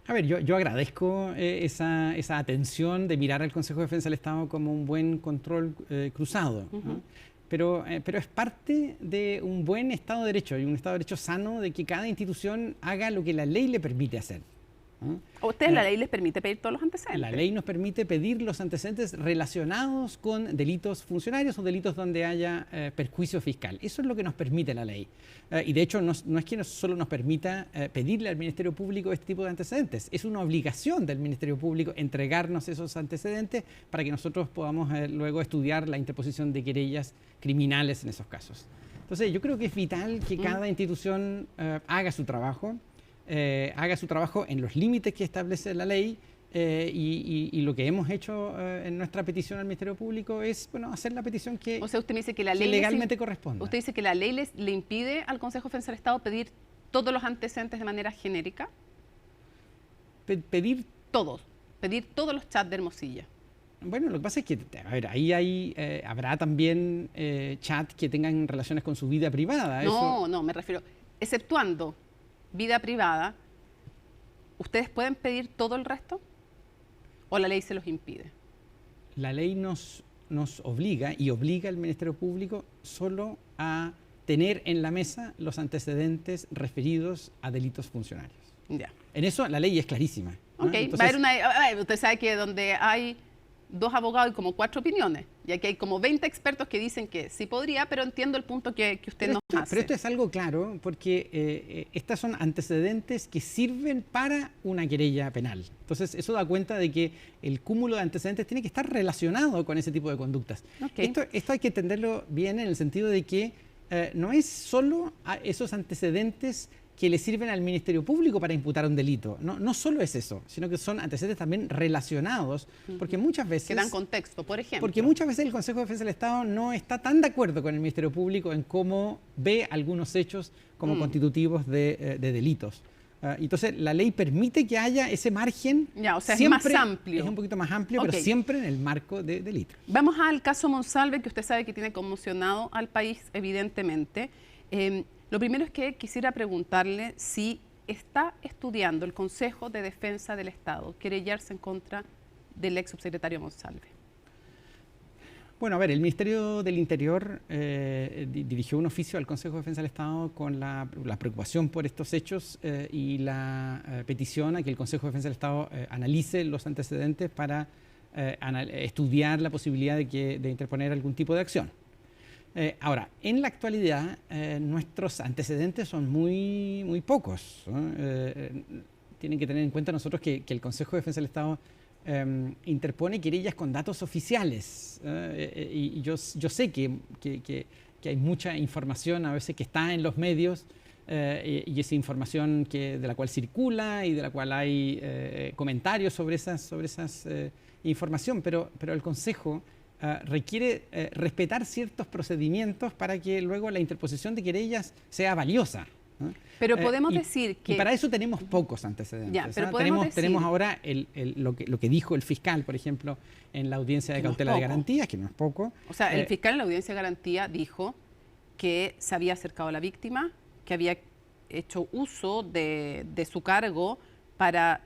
A ver, yo agradezco esa atención de mirar al Consejo de Defensa del Estado como un buen control cruzado, ¿no? Pero es parte de un buen Estado de Derecho y un Estado de Derecho sano, de que cada institución haga lo que la ley le permite hacer, ¿no? ¿A ustedes la ley les permite pedir todos los antecedentes? La ley nos permite pedir los antecedentes relacionados con delitos funcionarios o delitos donde haya perjuicio fiscal. Eso es lo que nos permite la ley. Y de hecho no es que solo nos permita pedirle al Ministerio Público este tipo de antecedentes. Es una obligación del Ministerio Público entregarnos esos antecedentes para que nosotros podamos luego estudiar la interposición de querellas criminales en esos casos. Entonces yo creo que es vital que cada institución haga su trabajo en los límites que establece la ley, y lo que hemos hecho en nuestra petición al Ministerio Público es hacer la petición que, o sea, usted me dice que la ley legalmente corresponde. ¿Usted dice que la ley le impide al Consejo de Defensa del Estado pedir todos los antecedentes de manera genérica? Pedir todos los chats de Hermosilla. Bueno, lo que pasa es que, a ver, ahí habrá también chats que tengan relaciones con su vida privada. No, me refiero, exceptuando vida privada, ¿ustedes pueden pedir todo el resto? ¿O la ley se los impide? La ley nos obliga y obliga al Ministerio Público solo a tener en la mesa los antecedentes referidos a delitos funcionarios. Ya. En eso la ley es clarísima, ¿no? Ok, Entonces, usted sabe que donde hay 2 abogados y como 4 opiniones, y aquí hay como 20 expertos que dicen que sí podría, pero entiendo el punto que usted nos hace. Pero esto es algo claro, porque estas son antecedentes que sirven para una querella penal. Entonces eso da cuenta de que el cúmulo de antecedentes tiene que estar relacionado con ese tipo de conductas. Okay. Esto hay que entenderlo bien en el sentido de que no es solo esos antecedentes que le sirven al Ministerio Público para imputar un delito. No solo es eso, sino que son antecedentes también relacionados, porque muchas veces... Que dan contexto, por ejemplo. Porque muchas veces el Consejo de Defensa del Estado no está tan de acuerdo con el Ministerio Público en cómo ve algunos hechos como constitutivos de delitos. Entonces, la ley permite que haya ese margen. Ya, o sea, siempre, es más amplio. Es un poquito más amplio, pero siempre en el marco de delitos. Vamos al caso Monsalve, que usted sabe que tiene conmocionado al país, evidentemente. Lo primero es que quisiera preguntarle si está estudiando el Consejo de Defensa del Estado querellarse en contra del ex subsecretario Monsalve. Bueno, a ver, el Ministerio del Interior dirigió un oficio al Consejo de Defensa del Estado con la preocupación por estos hechos y la petición a que el Consejo de Defensa del Estado analice los antecedentes para estudiar la posibilidad de interponer algún tipo de acción. Ahora, en la actualidad, nuestros antecedentes son muy pocos, ¿no? Tienen que tener en cuenta nosotros que el Consejo de Defensa del Estado interpone querellas con datos oficiales, y yo sé que hay mucha información a veces que está en los medios, y esa información de la cual circula y de la cual hay comentarios sobre esas información, pero el Consejo requiere respetar ciertos procedimientos para que luego la interposición de querellas sea valiosa, ¿no? Pero podemos decir que... Y para eso tenemos pocos antecedentes. Ya, pero tenemos ahora lo que dijo el fiscal, por ejemplo, en la audiencia de cautela de garantías, que no es poco. O sea, el fiscal en la audiencia de garantía dijo que se había acercado a la víctima, que había hecho uso de su cargo para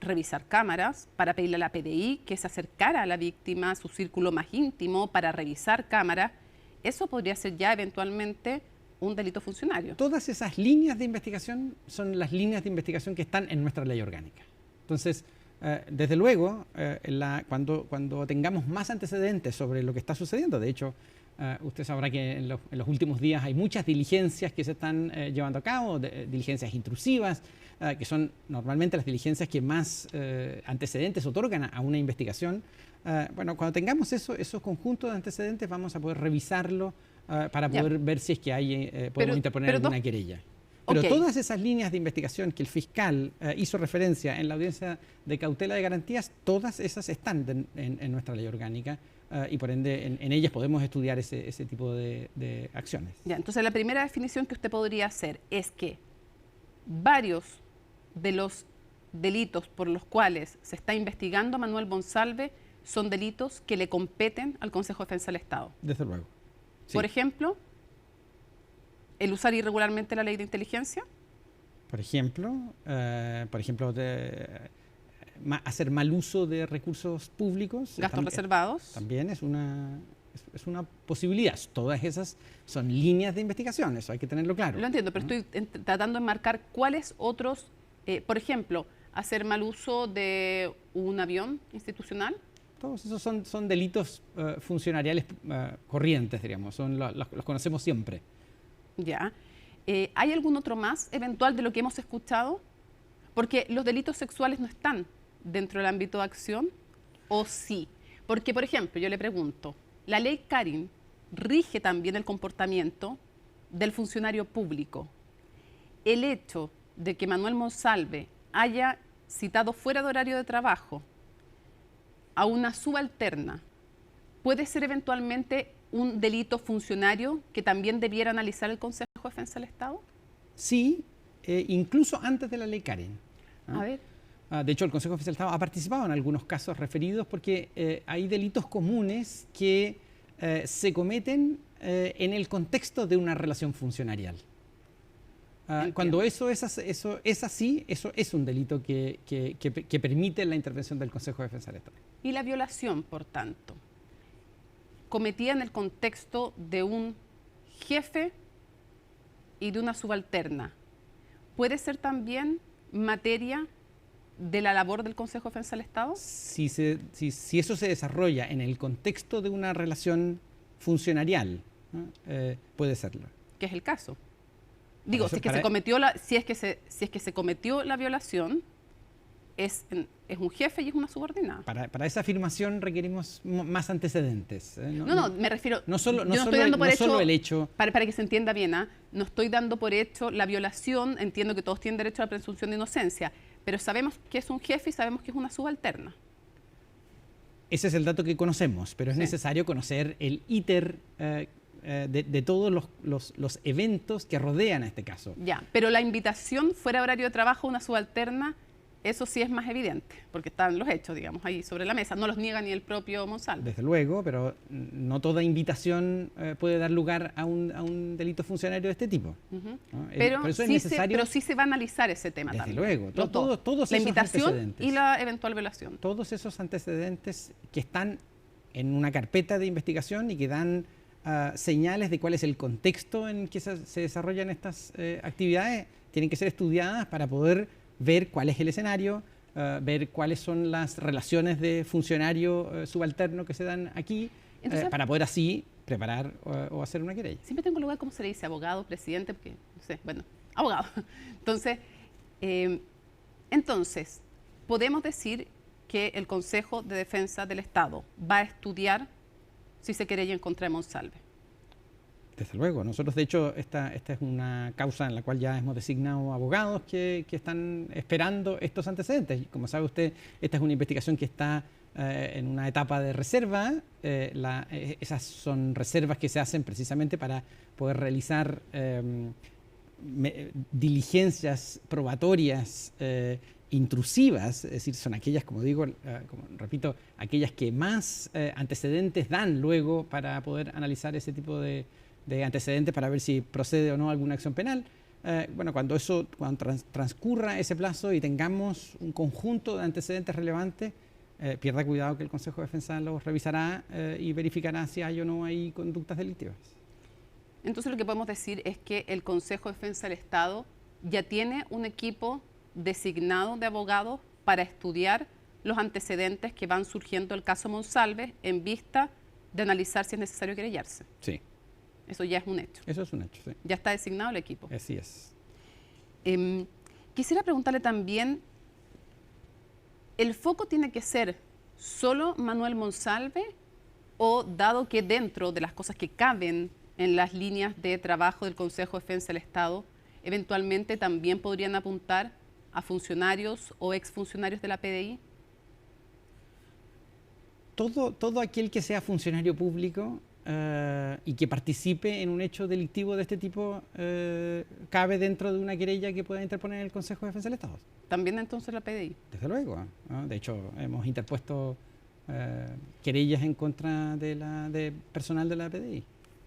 revisar cámaras, para pedirle a la PDI que se acercara a la víctima, a su círculo más íntimo, para revisar cámaras. Eso podría ser ya eventualmente un delito funcionario. Todas esas líneas de investigación son las líneas de investigación que están en nuestra ley orgánica. Entonces, desde luego, cuando tengamos más antecedentes sobre lo que está sucediendo, de hecho, usted sabrá que en los últimos días hay muchas diligencias que se están llevando a cabo, diligencias intrusivas, que son normalmente las diligencias que más antecedentes otorgan a una investigación. Bueno, cuando tengamos esos conjuntos de antecedentes, vamos a poder revisarlo para poder ver si es que podemos interponer alguna querella. Pero todas esas líneas de investigación que el fiscal hizo referencia en la audiencia de cautela de garantías, todas esas están en nuestra ley orgánica y por ende en ellas podemos estudiar ese tipo de acciones. Ya, entonces la primera definición que usted podría hacer es que varios de los delitos por los cuales se está investigando a Manuel Monsalve son delitos que le competen al Consejo de Defensa del Estado. Desde luego. Sí. Por ejemplo, el usar irregularmente la ley de inteligencia. Por ejemplo, hacer mal uso de recursos públicos. Gastos reservados. También es una posibilidad. Todas esas son líneas de investigación, eso hay que tenerlo claro. Lo entiendo, pero estoy tratando de marcar cuáles otros, por ejemplo, hacer mal uso de un avión institucional. Todos esos son delitos funcionariales corrientes, diríamos, los conocemos siempre. Ya. ¿Hay algún otro más eventual de lo que hemos escuchado? Porque los delitos sexuales no están dentro del ámbito de acción, ¿o sí? Porque, por ejemplo, yo le pregunto, la ley Carin rige también el comportamiento del funcionario público. El hecho de que Manuel Monsalve haya citado fuera de horario de trabajo a una subalterna, ¿puede ser eventualmente un delito funcionario que también debiera analizar el Consejo de Defensa del Estado? Sí, incluso antes de la ley Karen. A ver. De hecho, el Consejo de Defensa del Estado ha participado en algunos casos referidos porque hay delitos comunes que se cometen en el contexto de una relación funcionarial. Cuando eso es así, eso es un delito que permite la intervención del Consejo de Defensa del Estado. Y la violación, por tanto, cometida en el contexto de un jefe y de una subalterna, ¿puede ser también materia de la labor del Consejo de Defensa del Estado? Si eso se desarrolla en el contexto de una relación funcionarial, ¿no? Puede serlo. ¿Qué es el caso? Digo, si es que se cometió la violación, es un jefe y es una subordinada. Para esa afirmación requerimos más antecedentes. No, me refiero... No solo el hecho... Para que se entienda bien, no estoy dando por hecho la violación, entiendo que todos tienen derecho a la presunción de inocencia, pero sabemos que es un jefe y sabemos que es una subalterna. Ese es el dato que conocemos, pero es necesario conocer el íter de todos los eventos que rodean a este caso. Ya, pero la invitación fuera de horario de trabajo a una subalterna, eso sí es más evidente, porque están los hechos, digamos, ahí sobre la mesa. No los niega ni el propio Monsalve. Desde luego, pero no toda invitación puede dar lugar a un delito funcionario de este tipo. ¿No? Pero, por eso es necesario... pero sí se va a analizar ese tema desde también. Desde luego, todos la esos invitación antecedentes, y la eventual violación. Todos esos antecedentes que están en una carpeta de investigación y que dan señales de cuál es el contexto en que se desarrollan estas actividades, tienen que ser estudiadas para poder ver cuál es el escenario, ver cuáles son las relaciones de funcionario subalterno que se dan aquí, para poder así preparar o hacer una querella. Siempre tengo lugar, ¿cómo se le dice? Abogado, presidente, porque, no sé, bueno, abogado. Entonces, podemos decir que el Consejo de Defensa del Estado va a estudiar si se querella en contra de Monsalve. Desde luego. Nosotros, de hecho, esta es una causa en la cual ya hemos designado abogados que están esperando estos antecedentes. Como sabe usted, esta es una investigación que está en una etapa de reserva. Esas son reservas que se hacen precisamente para poder realizar diligencias probatorias intrusivas, es decir, son aquellas, como digo, repito, aquellas que más antecedentes dan luego para poder analizar ese tipo de antecedentes para ver si procede o no alguna acción penal. cuando transcurra ese plazo y tengamos un conjunto de antecedentes relevantes, pierda cuidado que el Consejo de Defensa los revisará y verificará si hay o no hay conductas delictivas. Entonces lo que podemos decir es que el Consejo de Defensa del Estado ya tiene un equipo designado de abogados para estudiar los antecedentes que van surgiendo del caso Monsalve en vista de analizar si es necesario querellarse. Sí. Eso ya es un hecho. Eso es un hecho, sí. Ya está designado el equipo. Así es. Quisiera preguntarle también, ¿el foco tiene que ser solo Manuel Monsalve o dado que dentro de las cosas que caben en las líneas de trabajo del Consejo de Defensa del Estado, eventualmente también podrían apuntar a funcionarios o exfuncionarios de la PDI? Todo aquel que sea funcionario público y que participe en un hecho delictivo de este tipo cabe dentro de una querella que pueda interponer el Consejo de Defensa del Estado. ¿También entonces la PDI? Desde luego, ¿no? De hecho, hemos interpuesto querellas en contra de personal de la PDI.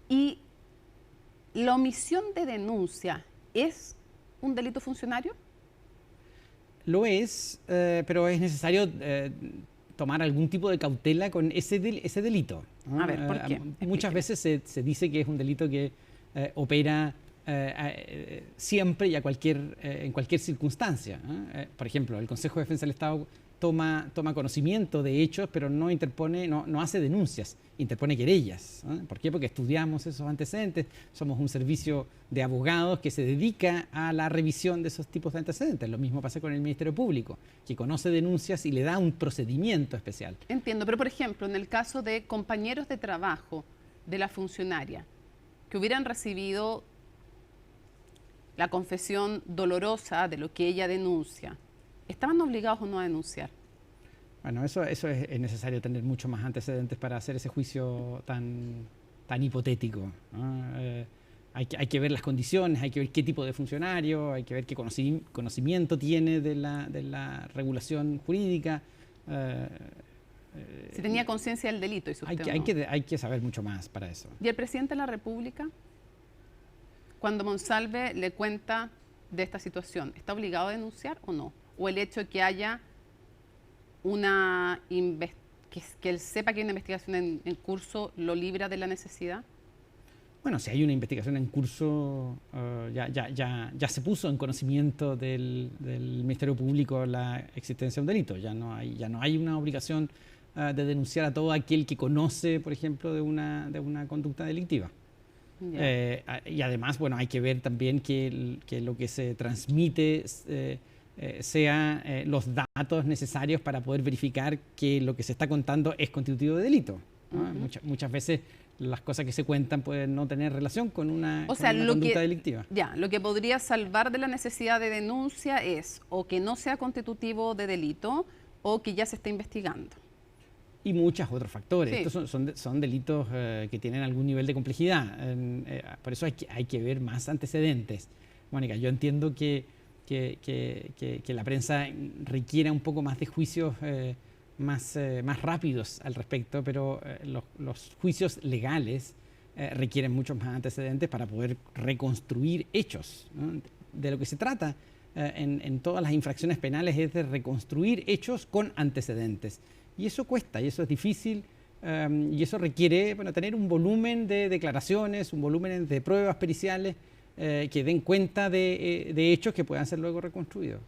¿Y la omisión de denuncia es un delito funcionario? Lo es, pero es necesario tomar algún tipo de cautela con ese delito, ¿no? A ver, ¿por qué? Muchas veces se dice que es un delito que opera siempre y en cualquier circunstancia, ¿no? Por ejemplo, el Consejo de Defensa del Estado toma conocimiento de hechos, pero no interpone, no hace denuncias, interpone querellas, ¿no? ¿Por qué? Porque estudiamos esos antecedentes, somos un servicio de abogados que se dedica a la revisión de esos tipos de antecedentes. Lo mismo pasa con el Ministerio Público, que conoce denuncias y le da un procedimiento especial. Entiendo, pero por ejemplo, en el caso de compañeros de trabajo de la funcionaria que hubieran recibido la confesión dolorosa de lo que ella denuncia, ¿estaban obligados o no a denunciar? Bueno, eso es necesario tener mucho más antecedentes para hacer ese juicio tan hipotético, ¿no? Hay que ver las condiciones, hay que ver qué tipo de funcionario, hay que ver qué conocimiento tiene de la regulación jurídica. Si tenía conciencia del delito, ¿hizo usted o no? Hay que saber mucho más para eso. ¿Y el presidente de la República, cuando Monsalve le cuenta de esta situación, está obligado a denunciar o no? ¿O el hecho de que haya que él sepa que hay una investigación en curso lo libra de la necesidad? Bueno, si hay una investigación en curso, ya se puso en conocimiento del Ministerio Público la existencia de un delito. Ya no hay una obligación de denunciar a todo aquel que conoce, por ejemplo, de una conducta delictiva. Y además, bueno, hay que ver también que lo que se transmite sea los datos necesarios para poder verificar que lo que se está contando es constitutivo de delito, ¿no? Muchas veces las cosas que se cuentan pueden no tener relación con una conducta delictiva. Ya, lo que podría salvar de la necesidad de denuncia es o que no sea constitutivo de delito o que ya se esté investigando. Y muchos otros factores. Sí. Estos son delitos que tienen algún nivel de complejidad. Por eso hay que ver más antecedentes. Mónica, yo entiendo que la prensa requiera un poco más de juicios más rápidos al respecto, pero los juicios legales requieren muchos más antecedentes para poder reconstruir hechos, ¿no? De lo que se trata en todas las infracciones penales es de reconstruir hechos con antecedentes. Y eso cuesta, y eso es difícil, y eso requiere tener un volumen de declaraciones, un volumen de pruebas periciales que den cuenta de hechos que puedan ser luego reconstruidos.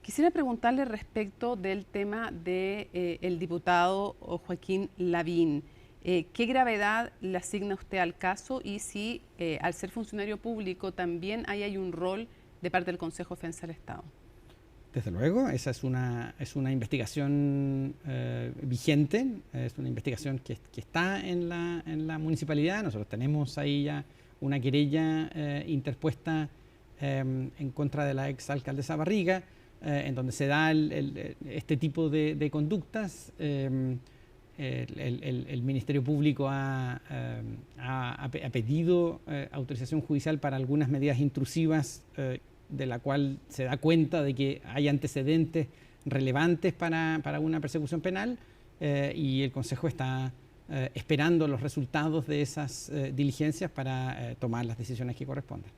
Quisiera preguntarle respecto del tema del diputado Joaquín Lavín. ¿Qué gravedad le asigna usted al caso y si al ser funcionario público también hay un rol de parte del Consejo de Defensa del Estado? Desde luego, esa es una investigación vigente, es una investigación que está en la municipalidad. Nosotros tenemos ahí ya una querella interpuesta en contra de la exalcaldesa Barriga, en donde se da este tipo de conductas. El Ministerio Público ha pedido autorización judicial para algunas medidas intrusivas de la cual se da cuenta de que hay antecedentes relevantes para una persecución penal y el Consejo está esperando los resultados de esas diligencias para tomar las decisiones que correspondan.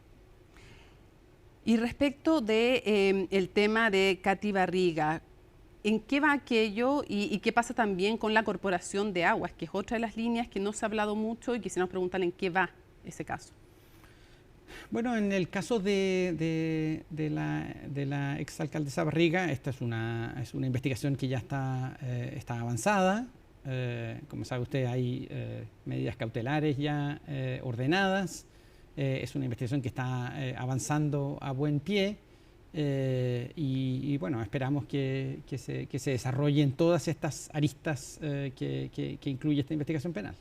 Y respecto de el tema de Katy Barriga, ¿en qué va aquello y qué pasa también con la Corporación de Aguas, que es otra de las líneas que no se ha hablado mucho y quisiéramos preguntarle en qué va ese caso? Bueno, en el caso de la exalcaldesa Barriga, esta es una investigación que ya está avanzada. Como sabe usted, hay medidas cautelares ya ordenadas. Es una investigación que está avanzando a buen pie. Y bueno, esperamos que se desarrollen todas estas aristas que incluye esta investigación penal.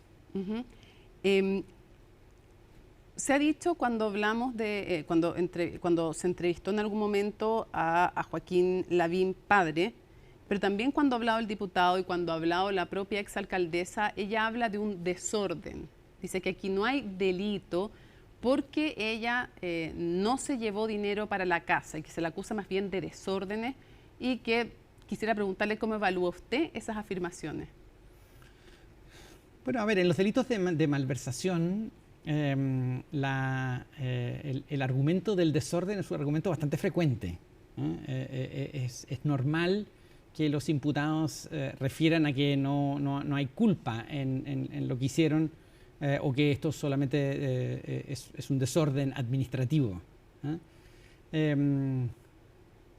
Se ha dicho cuando hablamos de, cuando se entrevistó en algún momento a Joaquín Lavín padre, pero también cuando ha hablado el diputado y cuando ha hablado la propia exalcaldesa, ella habla de un desorden. Dice que aquí no hay delito porque ella no se llevó dinero para la casa y que se la acusa más bien de desórdenes, y que quisiera preguntarle cómo evalúa usted esas afirmaciones. Bueno, a ver, en los delitos de malversación, el argumento del desorden es un argumento bastante frecuente. Es normal que los imputados refieran a que no hay culpa en lo que hicieron, o que esto solamente es un desorden administrativo.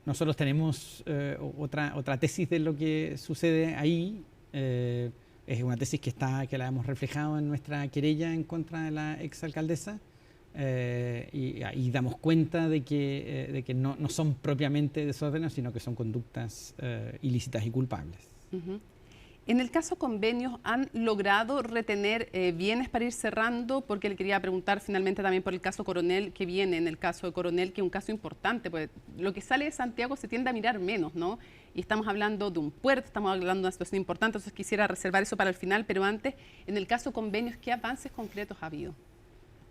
Nosotros tenemos otra tesis de lo que sucede ahí. Es una tesis que la hemos reflejado en nuestra querella en contra de la exalcaldesa, y ahí damos cuenta de que no son propiamente desórdenes, sino que son conductas ilícitas y culpables. En el caso convenios, ¿han logrado retener bienes para ir cerrando? Porque le quería preguntar finalmente también por el caso Coronel, que viene en el caso de Coronel, que es un caso importante, pues lo que sale de Santiago se tiende a mirar menos, ¿no? Y estamos hablando de un puerto, estamos hablando de una situación importante, entonces quisiera reservar eso para el final, pero antes, en el caso convenios, ¿qué avances concretos ha habido?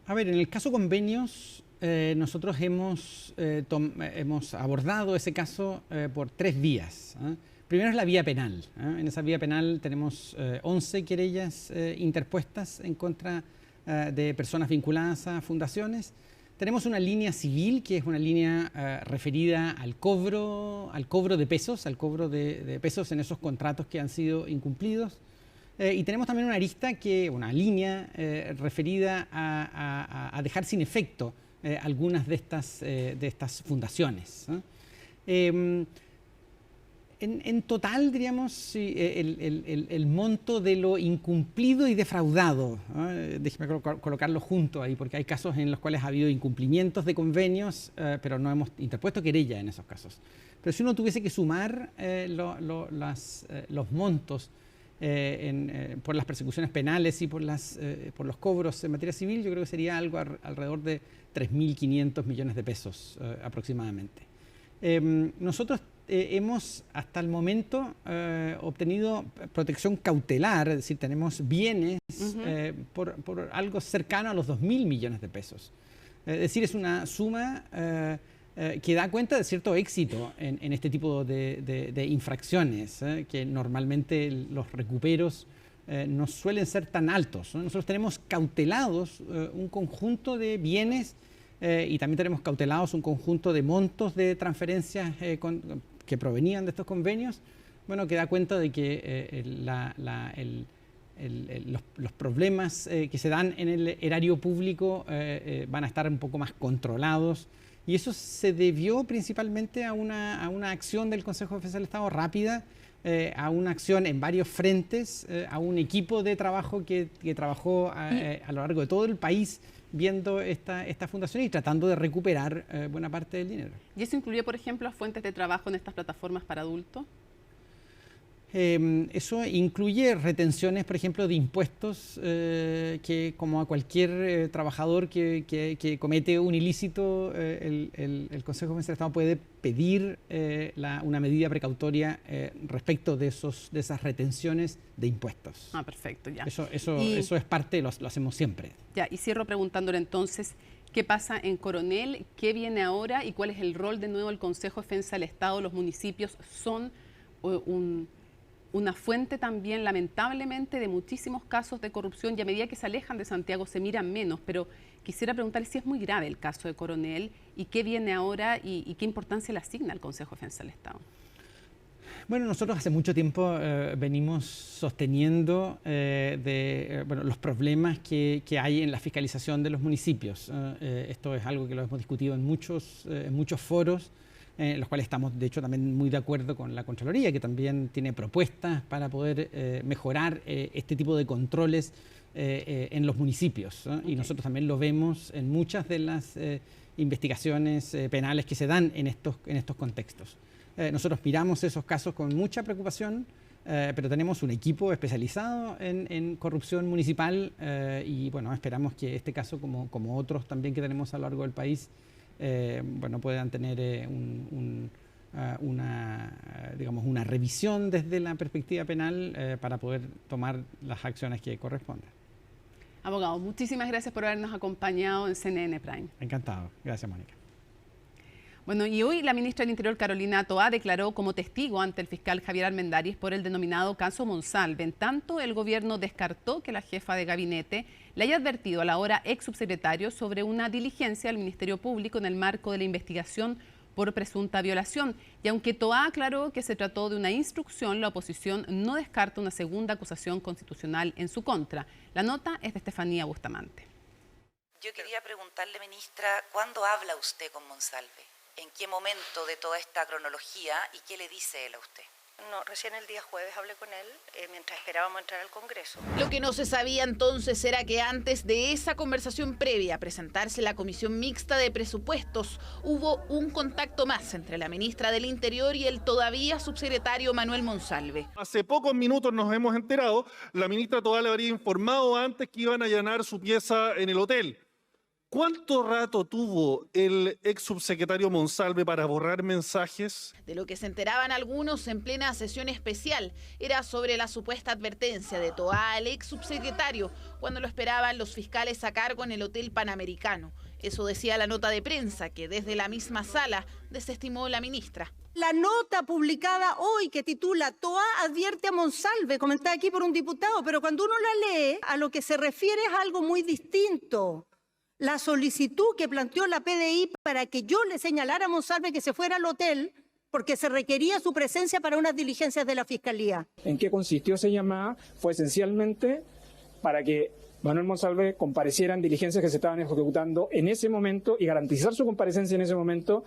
A ver, en el caso convenios, nosotros hemos abordado ese caso por 3 vías. Primero es la vía penal. En esa vía penal tenemos 11 querellas interpuestas en contra de personas vinculadas a fundaciones. Tenemos una línea civil, que es una línea referida al cobro de pesos, de pesos en esos contratos que han sido incumplidos. Y tenemos también una línea referida a dejar sin efecto algunas de estas fundaciones. En total, diríamos, el monto de lo incumplido y defraudado, déjeme colocarlo junto ahí, porque hay casos en los cuales ha habido incumplimientos de convenios, pero no hemos interpuesto querella en esos casos. Pero si uno tuviese que sumar los montos por las persecuciones penales y por los cobros en materia civil, yo creo que sería algo alrededor de 3.500 millones de pesos aproximadamente. Nosotros hemos hasta el momento obtenido protección cautelar, es decir, tenemos bienes por algo cercano a los 2.000 millones de pesos. Es decir, es una suma que da cuenta de cierto éxito en este tipo de infracciones, que normalmente los recuperos no suelen ser tan altos, ¿no? Nosotros tenemos cautelados un conjunto de bienes y también tenemos cautelados un conjunto de montos de transferencias que provenían de estos convenios, bueno, que da cuenta de que los problemas que se dan en el erario público van a estar un poco más controlados, y eso se debió principalmente a una acción del Consejo de Defensa del Estado rápida, a una acción en varios frentes, a un equipo de trabajo que trabajó a lo largo de todo el país viendo esta fundación y tratando de recuperar buena parte del dinero. ¿Y eso incluye, por ejemplo, las fuentes de trabajo en estas plataformas para adultos? Eso incluye retenciones, por ejemplo, de impuestos, que como a cualquier trabajador que comete un ilícito, el Consejo de Defensa del Estado puede pedir una medida precautoria respecto de esas retenciones de impuestos. Ah, perfecto, ya. Eso es parte, lo hacemos siempre. Ya, y cierro preguntándole entonces, ¿qué pasa en Coronel? ¿Qué viene ahora? ¿Y cuál es el rol de nuevo del Consejo de Defensa del Estado? ¿Los municipios son una fuente también, lamentablemente, de muchísimos casos de corrupción, y a medida que se alejan de Santiago se miran menos. Pero quisiera preguntarle si es muy grave el caso de Coronel y qué viene ahora y qué importancia le asigna al Consejo de Defensa del Estado. Bueno, nosotros hace mucho tiempo venimos sosteniendo los problemas que hay en la fiscalización de los municipios. Esto es algo que lo hemos discutido en muchos foros, en los cuales estamos, de hecho, también muy de acuerdo con la Contraloría, que también tiene propuestas para poder mejorar este tipo de controles en los municipios. Y nosotros también lo vemos en muchas de las investigaciones penales que se dan en estos contextos. Nosotros miramos esos casos con mucha preocupación, pero tenemos un equipo especializado en corrupción municipal y bueno, esperamos que este caso, como otros también que tenemos a lo largo del país, puedan tener una revisión desde la perspectiva penal para poder tomar las acciones que correspondan. Abogado, muchísimas gracias por habernos acompañado en CNN Prime. Encantado. Gracias, Mónica. Bueno, y hoy la ministra del Interior, Carolina Toá, declaró como testigo ante el fiscal Javier Armendáriz por el denominado caso Monsalve. En tanto, el gobierno descartó que la jefa de gabinete le haya advertido a la ahora ex subsecretario sobre una diligencia al Ministerio Público en el marco de la investigación por presunta violación. Y aunque Toá aclaró que se trató de una instrucción, la oposición no descarta una segunda acusación constitucional en su contra. La nota es de Estefanía Bustamante. Yo quería preguntarle, ministra, ¿cuándo habla usted con Monsalve? ¿En qué momento de toda esta cronología y qué le dice él a usted? No, recién el día jueves hablé con él mientras esperábamos entrar al Congreso. Lo que no se sabía entonces era que antes de esa conversación previa a presentarse la Comisión Mixta de Presupuestos, hubo un contacto más entre la ministra del Interior y el todavía subsecretario Manuel Monsalve. Hace pocos minutos nos hemos enterado, la ministra Toá le habría informado antes que iban a allanar su pieza en el hotel. ¿Cuánto rato tuvo el ex subsecretario Monsalve para borrar mensajes? De lo que se enteraban algunos en plena sesión especial era sobre la supuesta advertencia de Toá al ex subsecretario cuando lo esperaban los fiscales a cargo en el Hotel Panamericano. Eso decía la nota de prensa que desde la misma sala desestimó la ministra. La nota publicada hoy que titula Toá advierte a Monsalve, comentada aquí por un diputado, pero cuando uno la lee, a lo que se refiere es algo muy distinto. La solicitud que planteó la PDI para que yo le señalara a Monsalve que se fuera al hotel porque se requería su presencia para unas diligencias de la Fiscalía. ¿En qué consistió esa llamada? Fue esencialmente para que Manuel Monsalve compareciera en diligencias que se estaban ejecutando en ese momento y garantizar su comparecencia en ese momento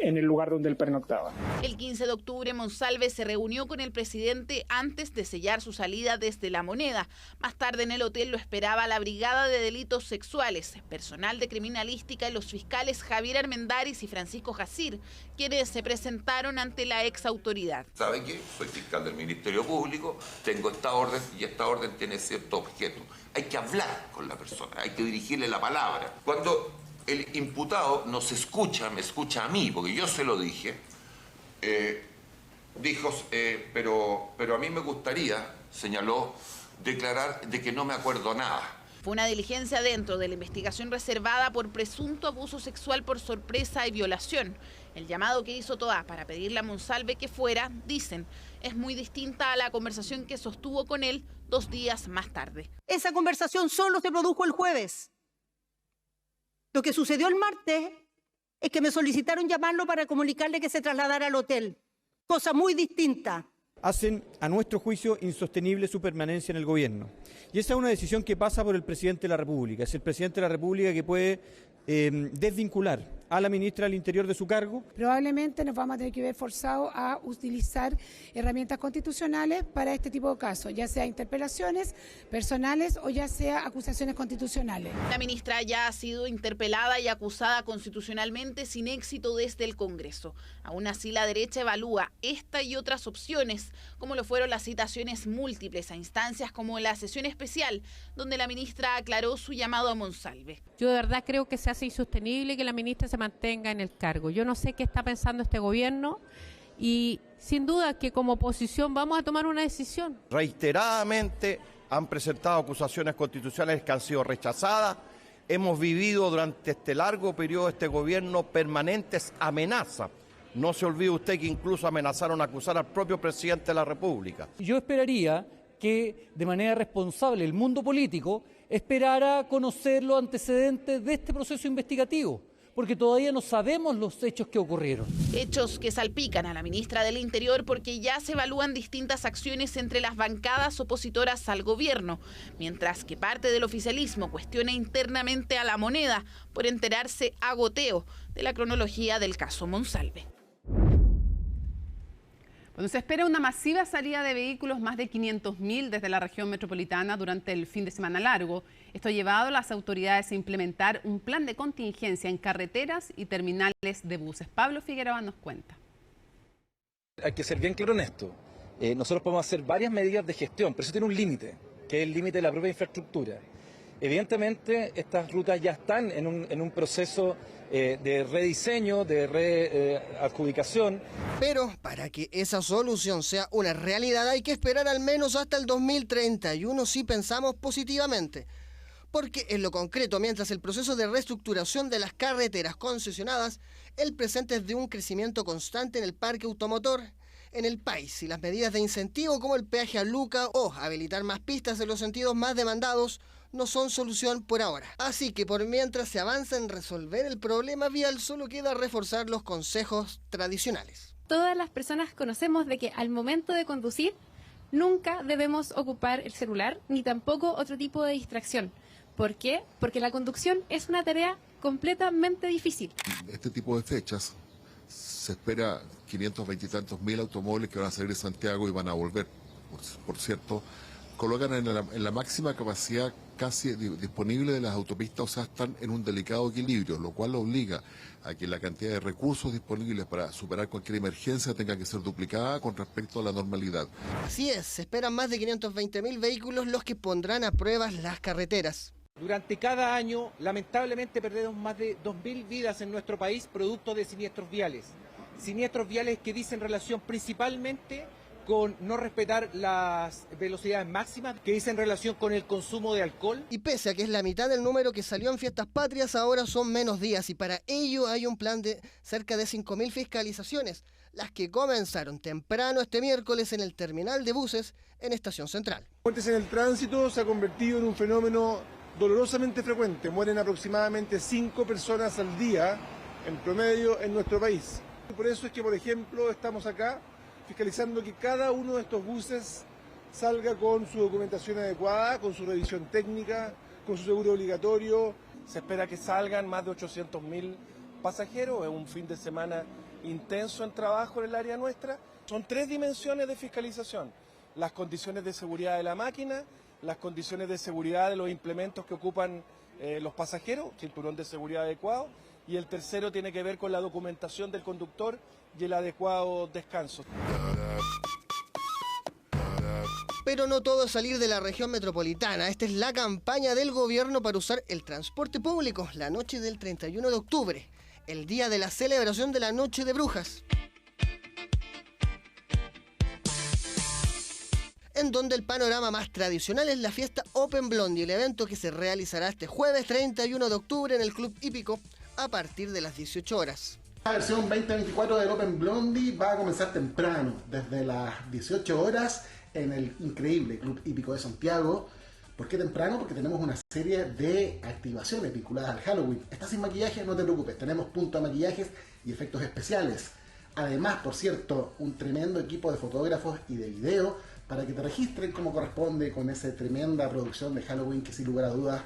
en el lugar donde él pernoctaba. El 15 de octubre Monsalve se reunió con el presidente antes de sellar su salida desde La Moneda. Más tarde en el hotel lo esperaba la Brigada de Delitos Sexuales, personal de criminalística y los fiscales Javier Armendáriz y Francisco Jacir, quienes se presentaron ante la ex autoridad. ¿Sabe qué? Soy fiscal del Ministerio Público, tengo esta orden y esta orden tiene cierto objeto. Hay que hablar con la persona, hay que dirigirle la palabra. Cuando el imputado nos escucha, me escucha a mí, porque yo se lo dije, dijo, pero a mí me gustaría, señaló, declarar de que no me acuerdo nada. Fue una diligencia dentro de la investigación reservada por presunto abuso sexual por sorpresa y violación. El llamado que hizo Toá para pedirle a Monsalve que fuera, dicen, es muy distinta a la conversación que sostuvo con él 2 días más tarde. Esa conversación solo se produjo el jueves. Lo que sucedió el martes es que me solicitaron llamarlo para comunicarle que se trasladara al hotel. Cosa muy distinta. Hacen, a nuestro juicio, insostenible su permanencia en el gobierno. Y esa es una decisión que pasa por el presidente de la República. Es el presidente de la República que puede desvincular a la ministra del Interior de su cargo. Probablemente nos vamos a tener que ver forzados a utilizar herramientas constitucionales para este tipo de casos, ya sea interpelaciones personales o ya sea acusaciones constitucionales. La ministra ya ha sido interpelada y acusada constitucionalmente sin éxito desde el Congreso. Aún así, la derecha evalúa esta y otras opciones, como lo fueron las citaciones múltiples a instancias como la sesión especial, donde la ministra aclaró su llamado a Monsalve. Yo de verdad creo que se hace insostenible que la ministra se mantenga en el cargo. Yo no sé qué está pensando este gobierno y sin duda que como oposición vamos a tomar una decisión. Reiteradamente han presentado acusaciones constitucionales que han sido rechazadas. Hemos vivido durante este largo periodo de este gobierno permanentes amenazas No se olvide usted que incluso amenazaron acusar al propio presidente de la República. Yo esperaría que de manera responsable el mundo político esperara conocer los antecedentes de este proceso investigativo, porque todavía no sabemos los hechos que ocurrieron. Hechos que salpican a la ministra del Interior porque ya se evalúan distintas acciones entre las bancadas opositoras al gobierno, mientras que parte del oficialismo cuestiona internamente a La Moneda por enterarse a goteo de la cronología del caso Monsalve. Bueno, se espera una masiva salida de vehículos, más de 500.000 desde la región metropolitana durante el fin de semana largo. Esto ha llevado a las autoridades a implementar un plan de contingencia en carreteras y terminales de buses. Pablo Figueroa nos cuenta. Hay que ser bien claro en esto. Nosotros podemos hacer varias medidas de gestión, pero eso tiene un límite, que es el límite de la propia infraestructura. Evidentemente, estas rutas ya están en un proceso de rediseño, de readjudicación. Pero para que esa solución sea una realidad hay que esperar al menos hasta el 2031 si pensamos positivamente. Porque en lo concreto, mientras el proceso de reestructuración de las carreteras concesionadas, el presente es de un crecimiento constante en el parque automotor en el país y las medidas de incentivo como el peaje a Luca o habilitar más pistas en los sentidos más demandados no son solución por ahora. Así que por mientras se avanza en resolver el problema vial, solo queda reforzar los consejos tradicionales. Todas las personas conocemos de que al momento de conducir nunca debemos ocupar el celular ni tampoco otro tipo de distracción. ¿Por qué? Porque la conducción es una tarea completamente difícil. Este tipo de fechas se espera 520 y tantos mil automóviles que van a salir de Santiago y van a volver. Por cierto, colocan en la máxima capacidad casi disponible de las autopistas, o sea, están en un delicado equilibrio, lo cual obliga a que la cantidad de recursos disponibles para superar cualquier emergencia tenga que ser duplicada con respecto a la normalidad. Así es, se esperan más de 520.000 vehículos los que pondrán a prueba las carreteras. Durante cada año, lamentablemente, perdemos más de 2.000 vidas en nuestro país producto de siniestros viales. Siniestros viales que dicen relación principalmente con no respetar las velocidades máximas, que dicen relación con el consumo de alcohol. Y pese a que es la mitad del número que salió en Fiestas Patrias, ahora son menos días y para ello hay un plan de cerca de 5.000 fiscalizaciones, las que comenzaron temprano este miércoles en el terminal de buses en Estación Central. Muertes en el tránsito se ha convertido en un fenómeno dolorosamente frecuente. Mueren aproximadamente 5 personas al día en promedio en nuestro país. Por eso es que, por ejemplo, estamos acá fiscalizando que cada uno de estos buses salga con su documentación adecuada, con su revisión técnica, con su seguro obligatorio. Se espera que salgan más de 800.000 pasajeros. Es un fin de semana intenso en trabajo en el área nuestra. Son 3 dimensiones de fiscalización: las condiciones de seguridad de la máquina, las condiciones de seguridad de los implementos que ocupan los pasajeros, cinturón de seguridad adecuado, y el tercero tiene que ver con la documentación del conductor y el adecuado descanso. Pero no todo es salir de la región metropolitana. Esta es la campaña del gobierno para usar el transporte público la noche del 31 de octubre, el día de la celebración de la Noche de Brujas, en donde el panorama más tradicional es la fiesta Open Blondie, el evento que se realizará este jueves 31 de octubre en el Club Hípico a partir de las 18 horas. La versión 2024 del Open Blondie va a comenzar temprano, desde las 18 horas en el increíble Club Hípico de Santiago. ¿Por qué temprano? Porque tenemos una serie de activaciones vinculadas al Halloween. ¿Estás sin maquillaje? No te preocupes, tenemos punto de maquillajes y efectos especiales. Además, por cierto, un tremendo equipo de fotógrafos y de video para que te registren como corresponde con esa tremenda producción de Halloween que sin lugar a dudas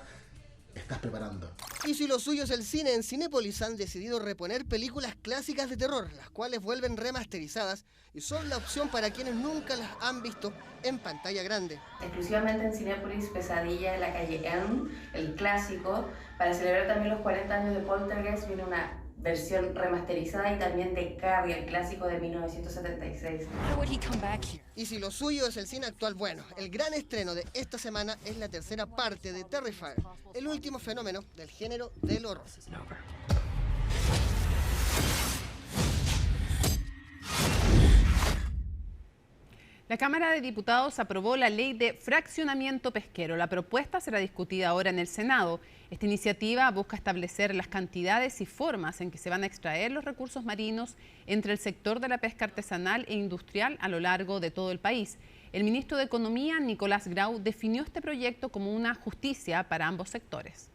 estás preparando. Y si lo suyo es el cine, en Cinépolis han decidido reponer películas clásicas de terror, las cuales vuelven remasterizadas y son la opción para quienes nunca las han visto en pantalla grande. Exclusivamente en Cinépolis, Pesadilla en la calle Elm, el clásico. Para celebrar también los 40 años de Poltergeist viene una versión remasterizada y también de Carrie, el clásico de 1976. Y si lo suyo es el cine actual, bueno, el gran estreno de esta semana es la tercera parte de Terrifier, el último fenómeno del género del horror. La Cámara de Diputados aprobó la ley de fraccionamiento pesquero. La propuesta será discutida ahora en el Senado. Esta iniciativa busca establecer las cantidades y formas en que se van a extraer los recursos marinos entre el sector de la pesca artesanal e industrial a lo largo de todo el país. El ministro de Economía, Nicolás Grau, definió este proyecto como una justicia para ambos sectores.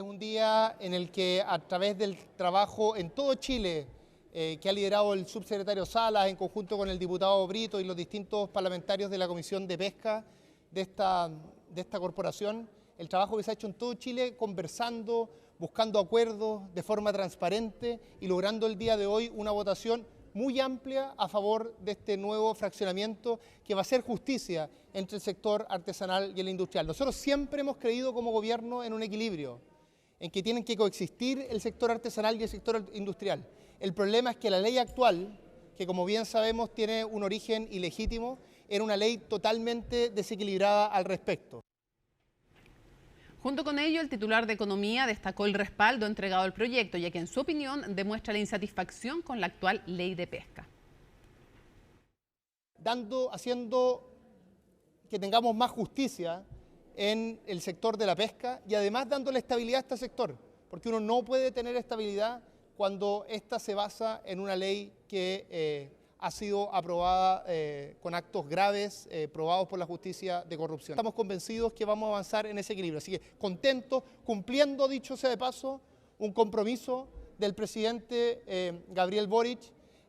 Un día en el que, a través del trabajo en todo Chile, que ha liderado el subsecretario Salas en conjunto con el diputado Brito y los distintos parlamentarios de la Comisión de Pesca de esta corporación, el trabajo que se ha hecho en todo Chile conversando, buscando acuerdos de forma transparente y logrando el día de hoy una votación muy amplia a favor de este nuevo fraccionamiento que va a hacer justicia entre el sector artesanal y el industrial. Nosotros siempre hemos creído como gobierno en un equilibrio, en que tienen que coexistir el sector artesanal y el sector industrial. El problema es que la ley actual, que como bien sabemos tiene un origen ilegítimo, era una ley totalmente desequilibrada al respecto. Junto con ello, el titular de Economía destacó el respaldo entregado al proyecto, ya que en su opinión demuestra la insatisfacción con la actual ley de pesca. Haciendo que tengamos más justicia en el sector de la pesca y además dándole estabilidad a este sector, porque uno no puede tener estabilidad cuando ésta se basa en una ley que ha sido aprobada con actos graves, probados por la justicia de corrupción. Estamos convencidos que vamos a avanzar en ese equilibrio, así que contentos, cumpliendo, dicho sea de paso, un compromiso del presidente Gabriel Boric.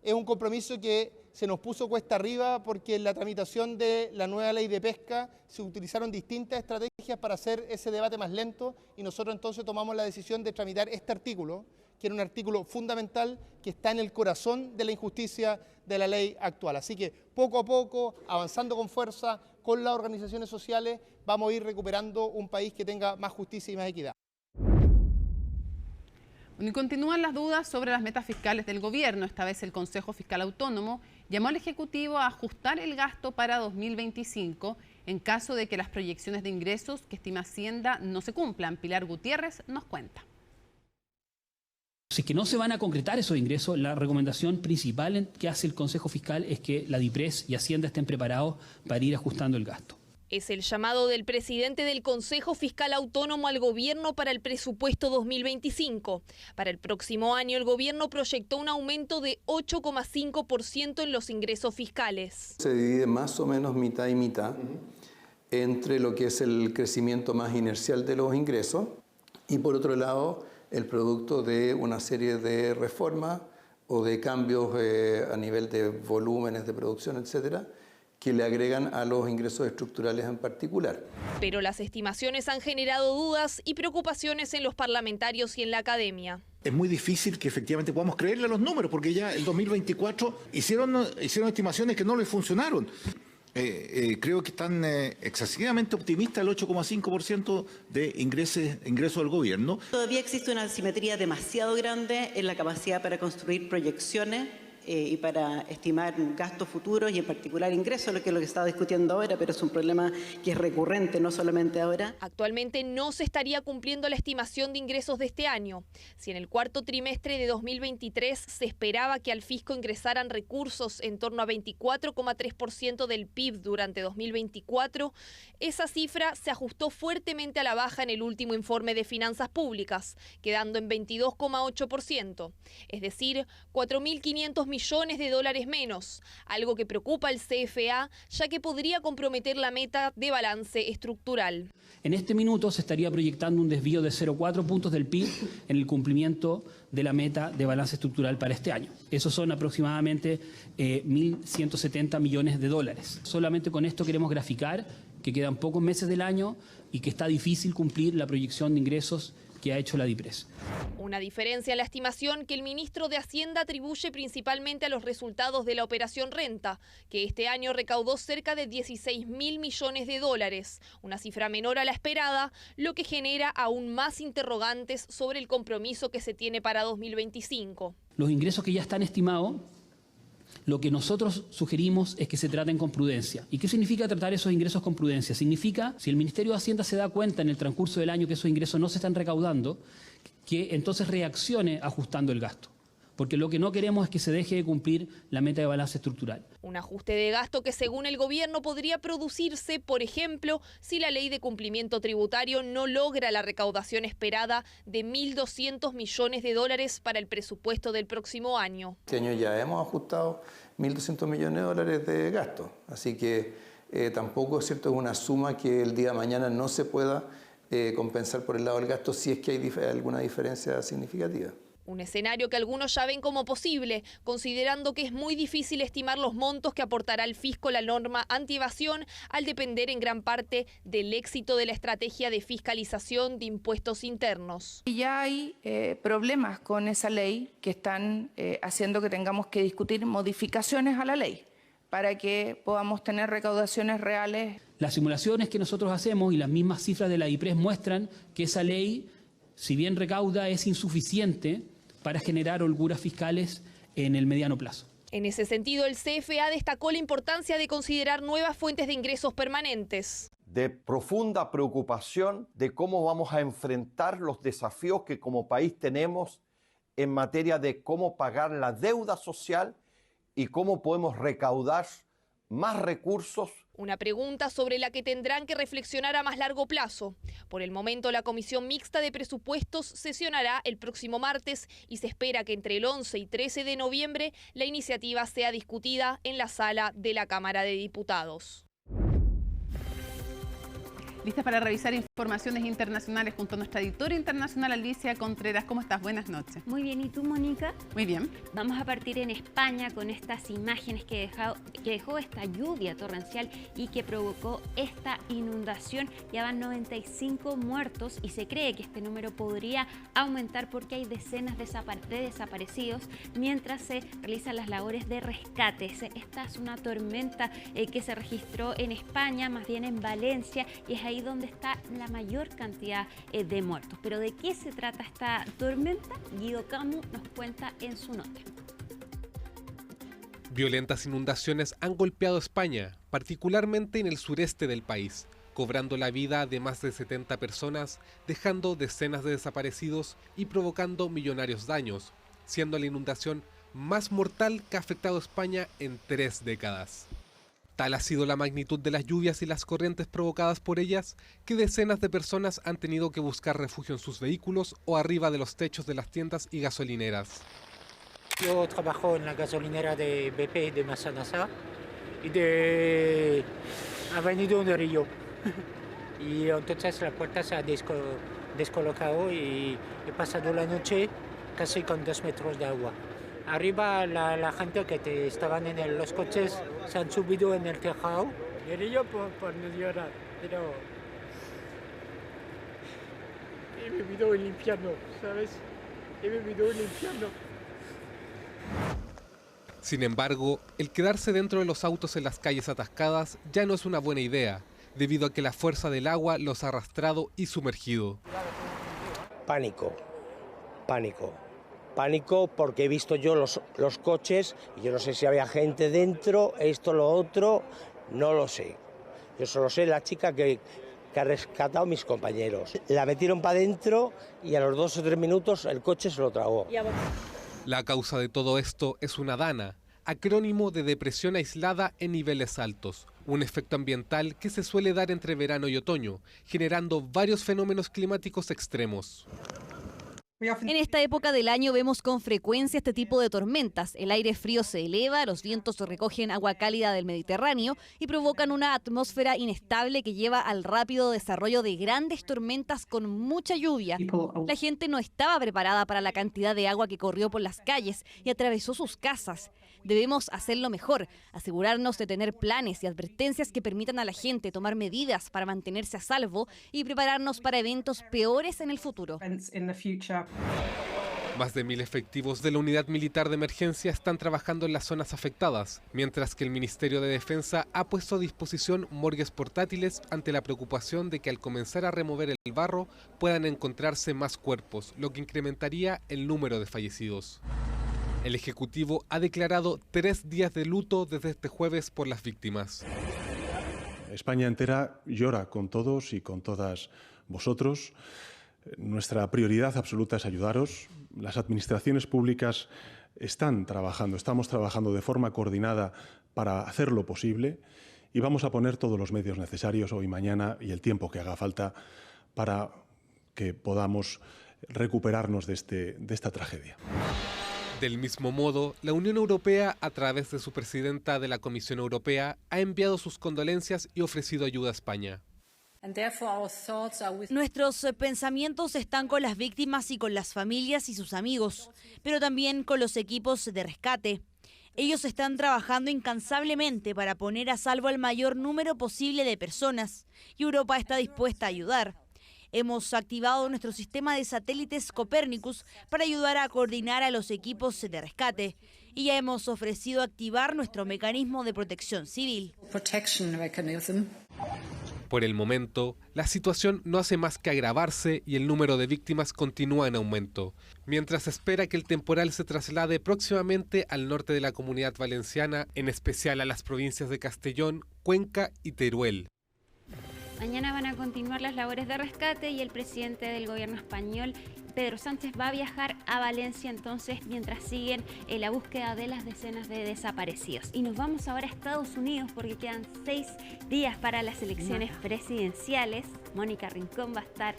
Es un compromiso que se nos puso cuesta arriba porque en la tramitación de la nueva ley de pesca se utilizaron distintas estrategias para hacer ese debate más lento y nosotros entonces tomamos la decisión de tramitar este artículo, que era un artículo fundamental que está en el corazón de la injusticia de la ley actual. Así que poco a poco, avanzando con fuerza, con las organizaciones sociales, vamos a ir recuperando un país que tenga más justicia y más equidad. Y continúan las dudas sobre las metas fiscales del gobierno. Esta vez el Consejo Fiscal Autónomo llamó al Ejecutivo a ajustar el gasto para 2025 en caso de que las proyecciones de ingresos que estima Hacienda no se cumplan. Pilar Gutiérrez nos cuenta. Si es que no se van a concretar esos ingresos, la recomendación principal que hace el Consejo Fiscal es que la DIPRES y Hacienda estén preparados para ir ajustando el gasto. Es el llamado del presidente del Consejo Fiscal Autónomo al gobierno para el presupuesto 2025. Para el próximo año, el gobierno proyectó un aumento de 8,5% en los ingresos fiscales. Se divide más o menos mitad y mitad entre lo que es el crecimiento más inercial de los ingresos y, por otro lado, el producto de una serie de reformas o de cambios a nivel de volúmenes de producción, etcétera, que le agregan a los ingresos estructurales en particular. Pero las estimaciones han generado dudas y preocupaciones en los parlamentarios y en la academia. Es muy difícil que efectivamente podamos creerle a los números, porque ya el 2024 hicieron estimaciones que no les funcionaron. Creo que están excesivamente optimistas el 8,5% de ingresos del gobierno. Todavía existe una asimetría demasiado grande en la capacidad para construir proyecciones y para estimar gastos futuros y en particular ingresos, lo que es lo que estaba discutiendo ahora, pero es un problema que es recurrente, no solamente ahora. Actualmente no se estaría cumpliendo la estimación de ingresos de este año. Si en el cuarto trimestre de 2023 se esperaba que al fisco ingresaran recursos en torno a 24,3% del PIB durante 2024, esa cifra se ajustó fuertemente a la baja en el último informe de finanzas públicas, quedando en 22,8%, es decir, 4.500 millones de dólares menos, algo que preocupa al CFA, ya que podría comprometer la meta de balance estructural. En este minuto se estaría proyectando un desvío de 0,4 puntos del PIB en el cumplimiento de la meta de balance estructural para este año. Esos son aproximadamente 1.170 millones de dólares. Solamente con esto queremos graficar que quedan pocos meses del año y que está difícil cumplir la proyección de ingresos que ha hecho la DIPRES. Una diferencia en la estimación que el ministro de Hacienda atribuye principalmente a los resultados de la operación Renta, que este año recaudó cerca de 16.000 millones de dólares, una cifra menor a la esperada, lo que genera aún más interrogantes sobre el compromiso que se tiene para 2025. Los ingresos que ya están estimados, lo que nosotros sugerimos es que se traten con prudencia. ¿Y qué significa tratar esos ingresos con prudencia? Significa, si el Ministerio de Hacienda se da cuenta en el transcurso del año que esos ingresos no se están recaudando, que entonces reaccione ajustando el gasto. porque lo que no queremos es que se deje de cumplir la meta de balance estructural. Un ajuste de gasto que según el gobierno podría producirse, por ejemplo, si la ley de cumplimiento tributario no logra la recaudación esperada de 1.200 millones de dólares para el presupuesto del próximo año. Este año ya hemos ajustado 1.200 millones de dólares de gasto, así que tampoco es cierto, es una suma que el día de mañana no se pueda compensar por el lado del gasto si es que hay alguna diferencia significativa. Un escenario que algunos ya ven como posible, considerando que es muy difícil estimar los montos que aportará el fisco la norma antievasión, al depender en gran parte del éxito de la estrategia de fiscalización de impuestos internos. Ya hay problemas con esa ley que están haciendo que tengamos que discutir modificaciones a la ley para que podamos tener recaudaciones reales. Las simulaciones que nosotros hacemos y las mismas cifras de la IPRES muestran que esa ley, si bien recauda, es insuficiente para generar holguras fiscales en el mediano plazo. En ese sentido, el CFA destacó la importancia de considerar nuevas fuentes de ingresos permanentes. De profunda preocupación de cómo vamos a enfrentar los desafíos que como país tenemos en materia de cómo pagar la deuda social y cómo podemos recaudar más recursos. Una pregunta sobre la que tendrán que reflexionar a más largo plazo. Por el momento, la Comisión Mixta de Presupuestos sesionará el próximo martes y se espera que entre el 11 y 13 de noviembre la iniciativa sea discutida en la sala de la Cámara de Diputados. Listas para revisar informaciones internacionales junto a nuestra editora internacional Alicia Contreras. ¿Cómo estás? Buenas noches. Muy bien, ¿y tú, Mónica? Muy bien. Vamos a partir en España con estas imágenes que dejó esta lluvia torrencial y que provocó esta inundación. Ya van 95 muertos y se cree que este número podría aumentar porque hay decenas de desaparecidos mientras se realizan las labores de rescate. Esta es una tormenta que se registró en España, más bien en Valencia, y es ahí donde está la mayor cantidad de muertos. Pero ¿de qué se trata esta tormenta? Guido Camus nos cuenta en su nota. Violentas inundaciones han golpeado España, particularmente en el sureste del país, cobrando la vida de más de 70 personas, dejando decenas de desaparecidos y provocando millonarios daños, siendo la inundación más mortal que ha afectado a España en 3 décadas. Tal ha sido la magnitud de las lluvias y las corrientes provocadas por ellas que decenas de personas han tenido que buscar refugio en sus vehículos o arriba de los techos de las tiendas y gasolineras. Yo trabajo en la gasolinera de BP de Massanassa y de Avenida de Río. Y entonces la puerta se ha descolocado y he pasado la noche casi con 2 metros de agua. Arriba la gente que estaban en los coches se han subido en el tejado. Y yo por no llorar, pero he vivido el infierno, ¿sabes? He vivido el infierno. Sin embargo, el quedarse dentro de los autos en las calles atascadas ya no es una buena idea, debido a que la fuerza del agua los ha arrastrado y sumergido. Pánico, pánico. Pánico porque he visto yo los coches y yo no sé si había gente dentro, esto, lo otro, no lo sé. Yo solo sé la chica que ha rescatado a mis compañeros. La metieron para adentro y a los 2 o 3 minutos el coche se lo tragó. La causa de todo esto es una DANA, acrónimo de depresión aislada en niveles altos, un efecto ambiental que se suele dar entre verano y otoño, generando varios fenómenos climáticos extremos. En esta época del año vemos con frecuencia este tipo de tormentas. El aire frío se eleva, los vientos recogen agua cálida del Mediterráneo y provocan una atmósfera inestable que lleva al rápido desarrollo de grandes tormentas con mucha lluvia. La gente no estaba preparada para la cantidad de agua que corrió por las calles y atravesó sus casas. Debemos hacerlo mejor, asegurarnos de tener planes y advertencias que permitan a la gente tomar medidas para mantenerse a salvo y prepararnos para eventos peores en el futuro. Más de 1.000 efectivos de la Unidad Militar de Emergencia están trabajando en las zonas afectadas, mientras que el Ministerio de Defensa ha puesto a disposición morgues portátiles ante la preocupación de que al comenzar a remover el barro puedan encontrarse más cuerpos, lo que incrementaría el número de fallecidos. El Ejecutivo ha declarado 3 días de luto desde este jueves por las víctimas. España entera llora con todos y con todas vosotros. Nuestra prioridad absoluta es ayudaros. las administraciones públicas estamos trabajando de forma coordinada para hacerlo posible y vamos a poner todos los medios necesarios hoy, mañana y el tiempo que haga falta para que podamos recuperarnos de esta tragedia. Del mismo modo, la Unión Europea, a través de su presidenta de la Comisión Europea, ha enviado sus condolencias y ofrecido ayuda a España. Nuestros pensamientos están con las víctimas y con las familias y sus amigos, pero también con los equipos de rescate. Ellos están trabajando incansablemente para poner a salvo al mayor número posible de personas y Europa está dispuesta a ayudar. Hemos activado nuestro sistema de satélites Copernicus para ayudar a coordinar a los equipos de rescate y ya hemos ofrecido activar nuestro mecanismo de protección civil. Por el momento, la situación no hace más que agravarse y el número de víctimas continúa en aumento, mientras se espera que el temporal se traslade próximamente al norte de la Comunidad Valenciana, en especial a las provincias de Castellón, Cuenca y Teruel. Mañana van a continuar las labores de rescate y el presidente del gobierno español, Pedro Sánchez, va a viajar a Valencia entonces mientras siguen en la búsqueda de las decenas de desaparecidos. Y nos vamos ahora a Estados Unidos porque quedan 6 días para las elecciones presidenciales. Mónica Rincón va a estar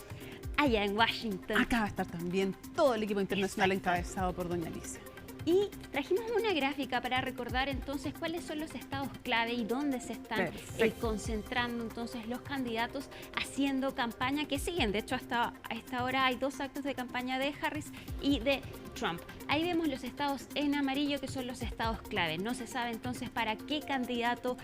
allá en Washington. Acá va a estar también todo el equipo internacional encabezado por doña Alicia. Y trajimos una gráfica para recordar entonces cuáles son los estados clave y dónde se están concentrando entonces los candidatos haciendo campaña, que siguen. De hecho, hasta a esta hora hay 2 actos de campaña de Harris y de Trump. Ahí vemos los estados en amarillo, que son los estados clave. No se sabe entonces para qué candidato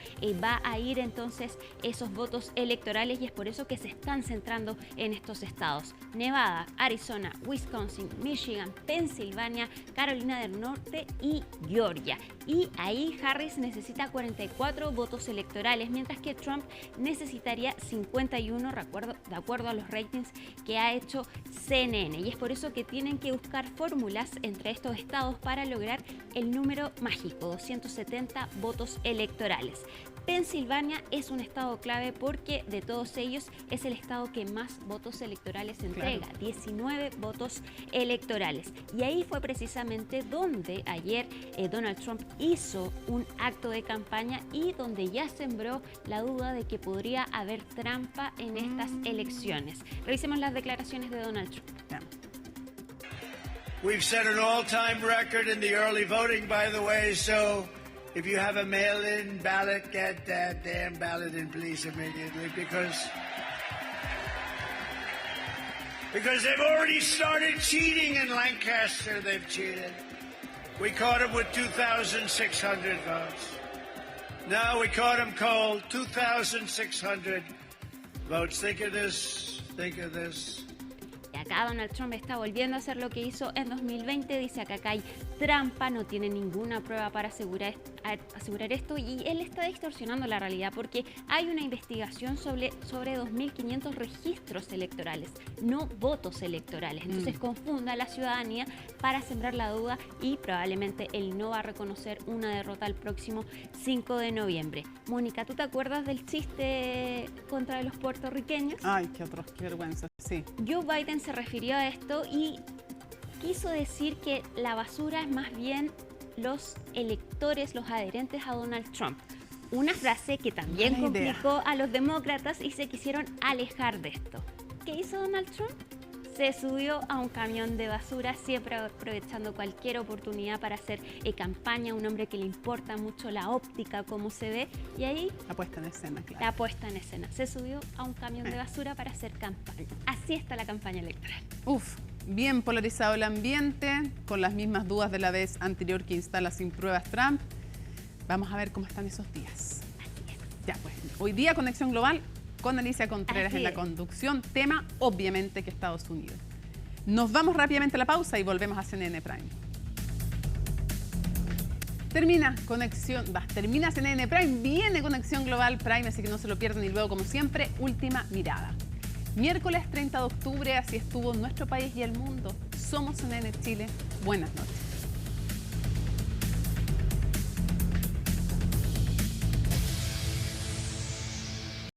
va a ir entonces esos votos electorales y es por eso que se están centrando en estos estados. Nevada, Arizona, Wisconsin, Michigan, Pensilvania, Carolina del Norte y Georgia. Y ahí Harris necesita 44 votos electorales, mientras que Trump necesitaría 51, de acuerdo a los ratings que ha hecho CNN. Y es por eso que tienen que buscar fórmulas entre estos estados para lograr el número mágico, 270 votos electorales. Pensilvania es un estado clave porque de todos ellos es el estado que más votos electorales entrega, 19 votos electorales. Y ahí fue precisamente donde ayer Donald Trump hizo un acto de campaña y donde ya sembró la duda de que podría haber trampa en estas elecciones. Revisemos las declaraciones de Donald Trump. We've set an all-time record in the early voting, by the way, so if you have a mail-in ballot, get that damn ballot in, please, immediately, because they've already started cheating in Lancaster. They've cheated. We caught them with 2,600 votes. No, we caught them cold. 2,600 votes. Think of this. Think of this. Acá Donald Trump está volviendo a hacer lo que hizo en 2020, dice que acá hay trampa, no tiene ninguna prueba para asegurar esto y él está distorsionando la realidad porque hay una investigación sobre 2.500 registros electorales, no votos electorales. Entonces confunda a la ciudadanía para sembrar la duda y probablemente él no va a reconocer una derrota el próximo 5 de noviembre. Mónica, ¿tú te acuerdas del chiste contra los puertorriqueños? Ay, qué atroz, qué vergüenza, sí. Joe Biden se refirió a esto y quiso decir que la basura es más bien los electores, los adherentes a Donald Trump. Una frase que también complicó a los demócratas y se quisieron alejar de esto. ¿Qué hizo Donald Trump? Se subió a un camión de basura, siempre aprovechando cualquier oportunidad para hacer campaña, un hombre que le importa mucho la óptica, cómo se ve, y ahí... La puesta en escena, claro. La puesta en escena. Se subió a un camión de basura para hacer campaña. Así está la campaña electoral. Uf, bien polarizado el ambiente, con las mismas dudas de la vez anterior que instala sin pruebas Trump. Vamos a ver cómo están esos días. Ya pues, hoy día Conexión Global con Alicia Contreras en la conducción, tema obviamente que Estados Unidos. Nos vamos rápidamente a la pausa y volvemos a CNN Prime. Termina CNN Prime, viene Conexión Global Prime, así que no se lo pierdan y luego, como siempre, Última Mirada. Miércoles 30 de octubre, así estuvo nuestro país y el mundo. Somos CNN Chile. Buenas noches.